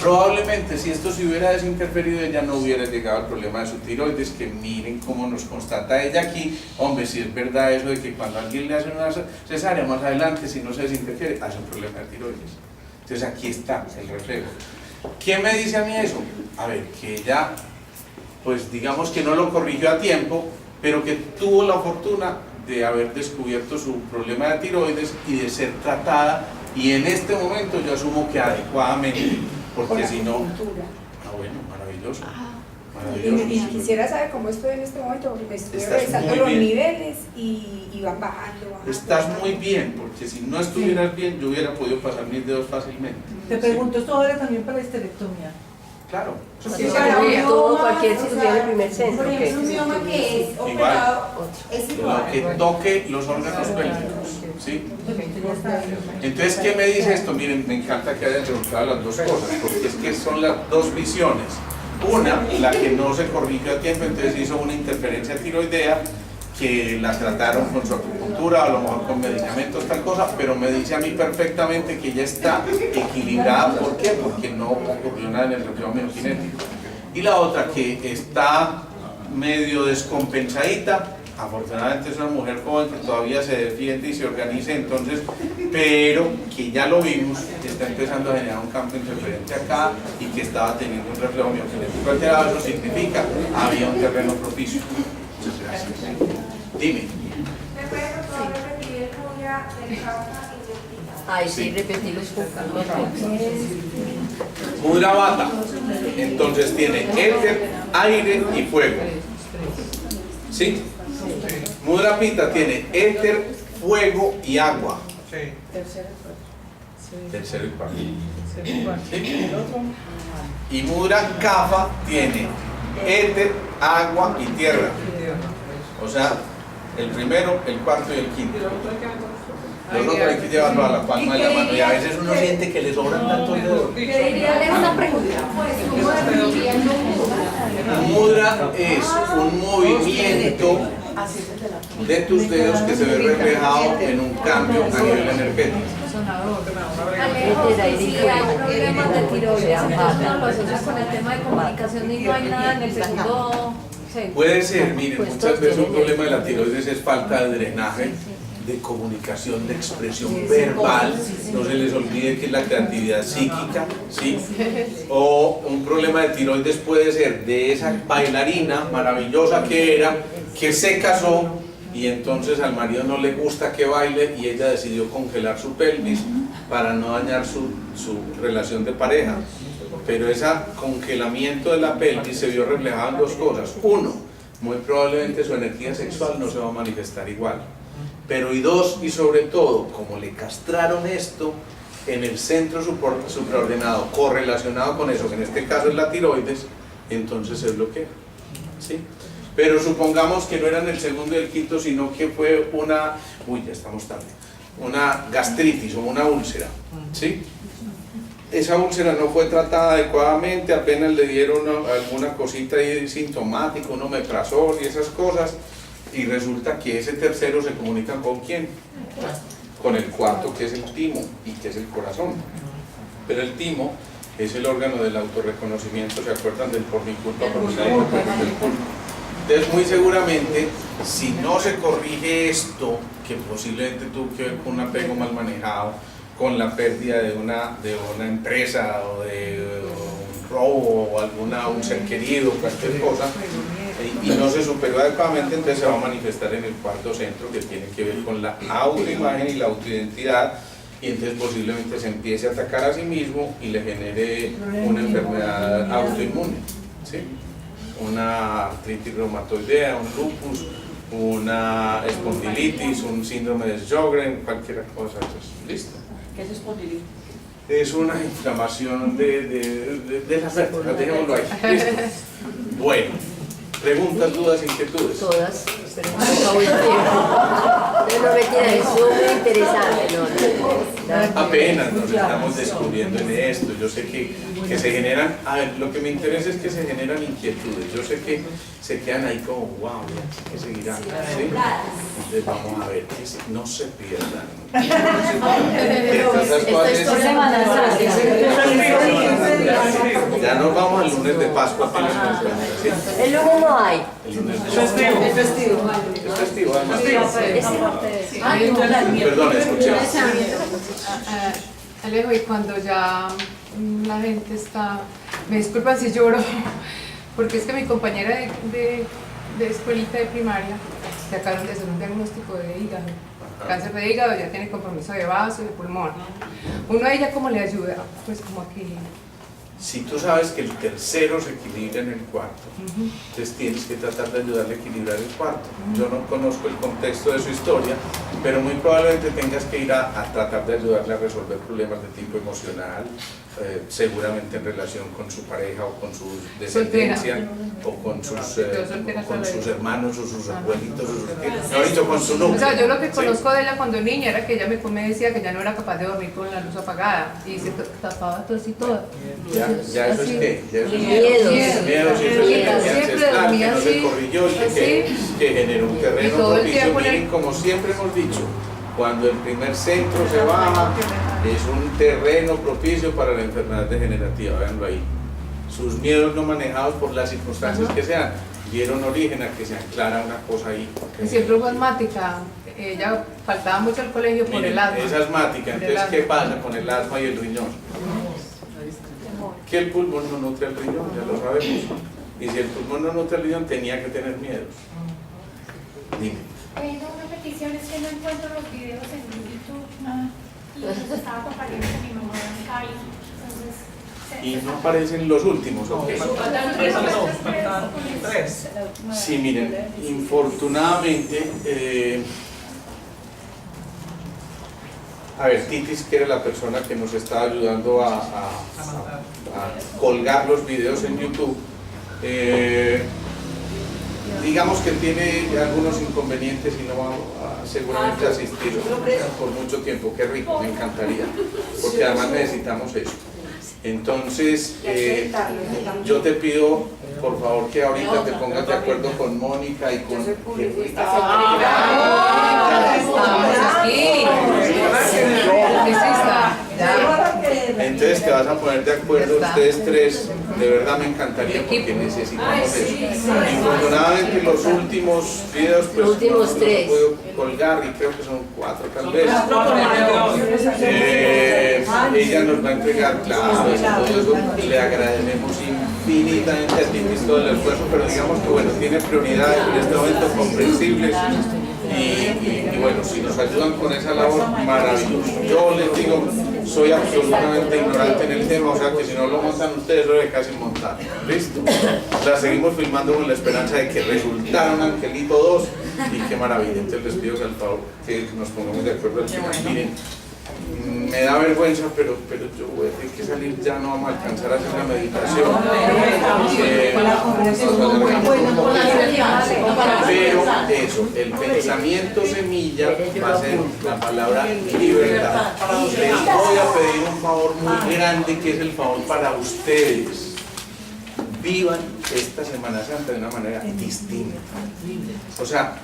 Speaker 8: Probablemente si esto se hubiera desinterferido, ella no hubiera llegado al problema de su tiroides, que miren cómo nos constata ella aquí. Hombre, si es verdad eso de que cuando alguien le hace una cesárea más adelante, si no se desinterfiere, hace un problema de tiroides. Entonces aquí está el reflejo. ¿Quién me dice a mí eso? A ver, que ella, pues digamos que no lo corrigió a tiempo, pero que tuvo la fortuna de haber descubierto su problema de tiroides y de ser tratada, y en este momento yo asumo que adecuadamente. Porque si no, bueno, maravilloso.
Speaker 11: Y quisiera saber cómo estoy en este momento, porque me estoy revisando los niveles y van bajando.
Speaker 8: Estás muy bien, porque si no estuvieras bien, yo hubiera podido pasar mis dedos fácilmente.
Speaker 4: Te pregunto, ¿esto vale también para la histerectomía?
Speaker 8: Claro.
Speaker 10: Sí, todo, cualquier cirugía de primer centro.
Speaker 11: Por ejemplo, un mioma que es
Speaker 8: igual,
Speaker 11: operado, es igual.
Speaker 8: lo que toque los órganos pélvicos, ¿sí? Entonces, ¿qué me dice esto? Miren, me encanta que hayan resultado las dos cosas, porque es que son las dos visiones. Una, la que no se corrigió a tiempo, entonces hizo una interferencia tiroidea, que la trataron con su acupuntura, a lo mejor con medicamentos, tal cosa, pero me dice a mí perfectamente que ella está equilibrada. ¿Por qué? Porque no ocurrió nada en el reflejo miokinético. Y la otra, que está medio descompensadita. Afortunadamente es una mujer joven que todavía se defiende y se organiza, entonces, pero que ya lo vimos, que está empezando a generar un campo interferente acá y que estaba teniendo un reflejo miokinético alterado. Eso significa había un terreno propicio. Muchas gracias. Dime.
Speaker 7: ¿Me puede por favor repetir el mudra de causa invertida?
Speaker 10: Ay, sí, repetirlos con calma.
Speaker 8: Mudra Vata. Entonces tiene éter, aire y fuego. ¿Sí? Mudra Pitta tiene éter, fuego y agua.
Speaker 6: Sí.
Speaker 8: Tercero y cuarto.
Speaker 11: El otro.
Speaker 8: Y Mudra Kapha tiene éter, agua y tierra. O sea, el primero, el cuarto y el quinto. Los otros hay que llevarlo a la palma de la mano. Y a veces uno siente que le sobran tantos dedos.
Speaker 2: Tengo una pregunta. ¿Cómo definiría el
Speaker 8: Mudra es un movimiento de tus dedos que se ve reflejado en un cambio a nivel energético.
Speaker 10: Si hay problemas de tiroides, entonces no lo asocias con el tema de comunicación y no hay nada en el segundo centro.
Speaker 8: Puede ser, miren, muchas veces un problema de la tiroides es falta de drenaje, de comunicación, de expresión verbal. No se les olvide que es la creatividad psíquica, ¿sí? O un problema de tiroides puede ser de esa bailarina maravillosa que era, que se casó y entonces al marido no le gusta que baile y ella decidió congelar su pelvis para no dañar su relación de pareja. Pero ese congelamiento de la pelvis se vio reflejado en dos cosas. Uno, muy probablemente su energía sexual no se va a manifestar igual. Pero y dos, y sobre todo, como le castraron esto en el centro supraordenado correlacionado con eso, que en este caso es la tiroides, entonces se bloquea, ¿sí? Pero supongamos que no era en el segundo y el quinto, sino que fue una, ya estamos tarde, una gastritis o una úlcera, ¿sí? Esa úlcera no fue tratada adecuadamente, apenas le dieron alguna cosita ahí sintomática, un omeprazol y esas cosas, y resulta que ese tercero se comunica ¿con quién? Con el cuarto, que es el timo y que es el corazón. Pero el timo es el órgano del autorreconocimiento, ¿se acuerdan del por mi culpa? Entonces muy seguramente, si no se corrige esto, que posiblemente tuvo que ver con un apego mal manejado, con la pérdida de una empresa o de un robo o un ser querido, cualquier cosa, y no se superó adecuadamente, entonces se va a manifestar en el cuarto centro, que tiene que ver con la autoimagen y la autoidentidad, y entonces posiblemente se empiece a atacar a sí mismo y le genere una enfermedad autoinmune, ¿sí? Una artritis reumatoidea, un lupus, una espondilitis, un síndrome de Sjögren, cualquier cosa. ¿Listo?
Speaker 3: ¿Qué es espondilitis?
Speaker 8: Es una inflamación de las vértebras, dejémoslo ahí. ¿Listo? Bueno, preguntas, dudas, inquietudes.
Speaker 10: Todas, pero no me acabo el tiempo. No, mentira, es súper interesante.
Speaker 8: Apenas nos estamos descubriendo en esto. Yo sé que se generan, a ver, lo que me interesa es que se generan inquietudes. Yo sé que se quedan ahí como, wow, ¿qué seguirán? ¿Sí? Entonces vamos a ver, que no se pierdan. Ya nos vamos al lunes de Pascua.
Speaker 10: El lunes no hay.
Speaker 8: El lunes es festivo. Es festivo, además. Perdón, escuché.
Speaker 12: Alejo, y cuando ya la gente está, me disculpan si lloro, porque es que mi compañera de escuelita de primaria le acabaron de hacer un diagnóstico de hígado, cáncer de hígado, ya tiene compromiso de vaso y de pulmón. Uno a ella, ¿cómo le ayuda? Pues como aquí.
Speaker 8: Si tú sabes que el tercero se equilibra en el cuarto, entonces tienes que tratar de ayudarle a equilibrar el cuarto. Yo no conozco el contexto de su historia, pero muy probablemente tengas que ir a tratar de ayudarle a resolver problemas de tipo emocional, seguramente en relación con su pareja o con su descendencia, o con sus hermanos o sus abuelitos, o con su núcleo.
Speaker 12: O sea, yo lo que conozco de ella cuando niña era que ella me decía que ya no era capaz de dormir con la luz apagada y se tapaba todo así todo.
Speaker 8: Ya eso es que, ya eso es
Speaker 10: Miedo,
Speaker 8: siempre dormía así, que no se corrigió y que generó un terreno propicio. Miren, como siempre hemos dicho, cuando el primer centro se baja, es un terreno propicio para la enfermedad degenerativa, véanlo ahí. Sus miedos no manejados por las circunstancias que sean, dieron origen a que se aclara una cosa ahí.
Speaker 12: Siempre fue asmática, ella faltaba mucho al colegio por el asma.
Speaker 8: Es asmática, entonces ¿qué pasa con el asma y el riñón? Que el pulmón no nutre el riñón, ya lo sabemos. Y si el pulmón no nutre el riñón, tenía que tener miedos. Dime.
Speaker 2: Una petición es que no encuentro los videos en YouTube y los estaba compartiendo con mi mamá en Cali.
Speaker 8: Y no aparecen los últimos, ¿ok? Sí, miren, infortunadamente A ver, Titis, que era la persona que nos está ayudando a colgar los videos en YouTube, digamos que tiene algunos inconvenientes y no va seguramente a asistir por mucho tiempo. Qué rico, me encantaría, porque además necesitamos eso. Entonces, yo te pido, por favor, que ahorita te pongas de acuerdo con Mónica y con... Entonces te vas a poner de acuerdo ustedes tres, de verdad me encantaría porque necesitamos eso. Infortunadamente los últimos videos pues no los puedo colgar y creo que son 4 tal vez. Ella nos va a entregar claves y todo eso, le agradecemos infinitamente a Titis todo el esfuerzo, pero digamos que bueno, tiene prioridades en este momento comprensibles. Y bueno, si nos ayudan con esa labor, maravilloso. Yo les digo, soy absolutamente ignorante en el tema, o sea que si no lo montan ustedes, lo de casi montar. ¿Listo? La seguimos filmando con la esperanza de que resultara un Angelito 2 y qué maravilla. Entonces les pido al favor que nos pongamos de acuerdo al final. Miren, me da vergüenza, pero yo voy a tener que salir, ya no vamos a alcanzar a hacer la meditación. Pero eso, el pensamiento semilla va a ser la palabra libertad. Les voy a pedir un favor muy grande, que es el favor para ustedes. Vivan esta Semana Santa de una manera distinta. O sea,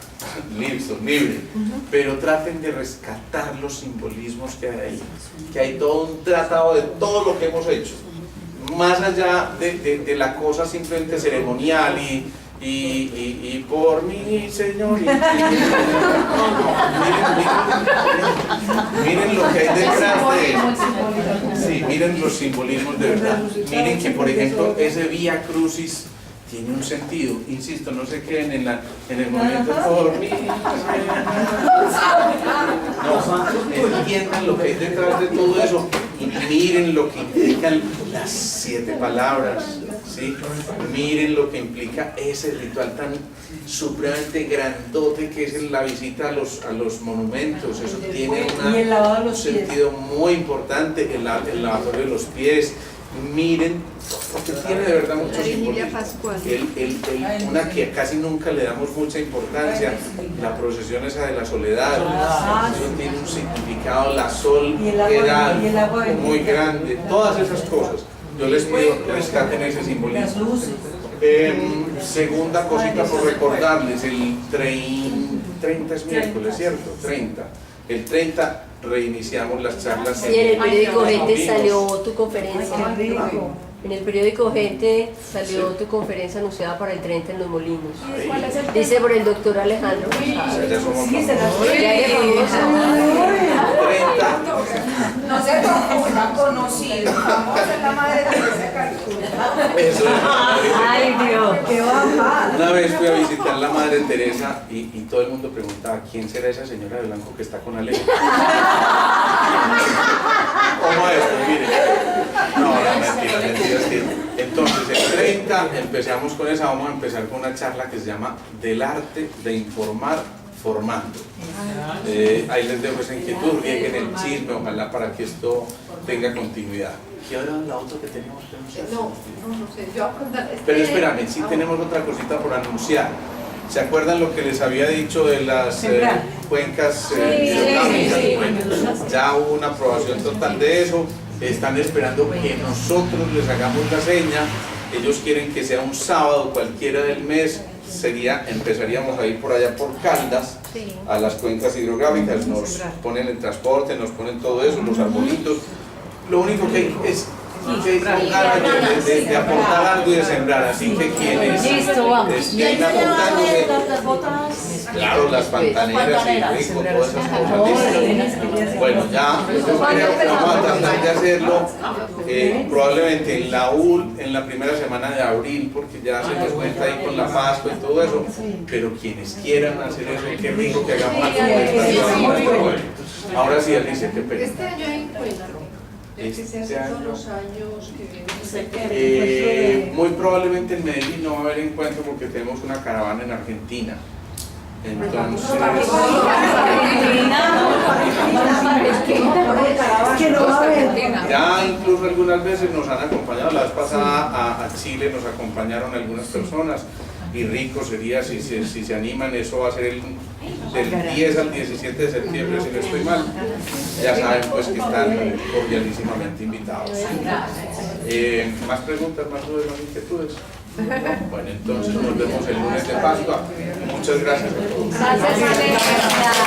Speaker 8: libre, pero traten de rescatar los simbolismos que hay ahí, que hay todo un tratado de todo lo que hemos hecho, más allá de la cosa simplemente ceremonial y por mi Señor. Miren lo que hay detrás de eso. Sí, miren los simbolismos de verdad. Miren que, por ejemplo, ese Vía Crucis tiene un sentido, insisto, no se queden en el momento por mí. No, entiendan lo que hay detrás de todo eso y miren lo que implican las 7 palabras, ¿sí? Miren lo que implica ese ritual tan supremamente grandote que es la visita a los monumentos. Eso tiene un sentido muy importante, el lavatorio de los pies. Miren, porque tiene de verdad mucho simbolismo. Una que casi nunca le damos mucha importancia, la procesión esa de la soledad, eso tiene un significado, la soledad muy grande, todas esas cosas. Yo les pido que rescaten ese simbolismo. Segunda cosita por recordarles, el 30 es miércoles, ¿cierto? 30. El 30 reiniciamos las charlas.
Speaker 10: Y en el periódico Gente salió tu conferencia. En el periódico Gente salió tu conferencia anunciada para el 30 en Los Molinos. Dice por el doctor Alejandro.
Speaker 8: Ya somos
Speaker 11: no se confunda, conocido. Vamos a ser la madre Teresa Calcuta.
Speaker 8: Eso es.
Speaker 10: Ay, Dios.
Speaker 11: Qué bajada.
Speaker 8: Una vez fui a visitar a la madre Teresa y todo el mundo preguntaba ¿quién será esa señora de blanco que está con Ale? ¿Cómo es? Miren. No, mentira. Entonces, el 30 empezamos con esa, vamos a empezar con una charla que se llama Del arte de informar formando. Ahí les dejo esa inquietud, rieguen el chisme, ojalá para que esto tenga continuidad. ¿Qué era la otra que teníamos que anunciar?
Speaker 5: No sé, yo apuntar.
Speaker 8: Pero espérame, sí tenemos otra cosita por anunciar. ¿Se acuerdan lo que les había dicho de las cuencas hidrográficas? Bueno, ya hubo una aprobación total de eso. Están esperando que nosotros les hagamos la seña. Ellos quieren que sea un sábado cualquiera del mes. Empezaríamos a ir por allá por Caldas a las cuencas hidrográficas. Nos ponen el transporte, nos ponen todo eso, los arbolitos. Lo único que hay es de aportar algo y de sembrar, así que quienes estén aportándose, claro, las pantaneras y rico, todas esas cosas. Bueno, ya vamos a tratar de hacerlo probablemente en la primera semana de abril, porque ya se nos cuenta ahí con la Pascua y todo eso, pero quienes quieran hacer eso, qué rico que hagamos algo. Ahora sí, Alicia, qué pena.
Speaker 5: Este año hay encuentro. Que se hace todos los años que
Speaker 8: muy probablemente en Medellín no va a haber encuentro porque tenemos una caravana en Argentina. Entonces, ya incluso algunas veces nos han acompañado, la vez pasada a Chile nos acompañaron algunas personas, y rico sería si se animan. Eso va a ser del 10 al 17 de septiembre, si no estoy mal. Ya saben pues que están cordialísimamente invitados. ¿Más preguntas, más dudas, más inquietudes? Bueno, entonces nos vemos el lunes de Pascua. Muchas gracias a todos.
Speaker 10: Gracias, Alex.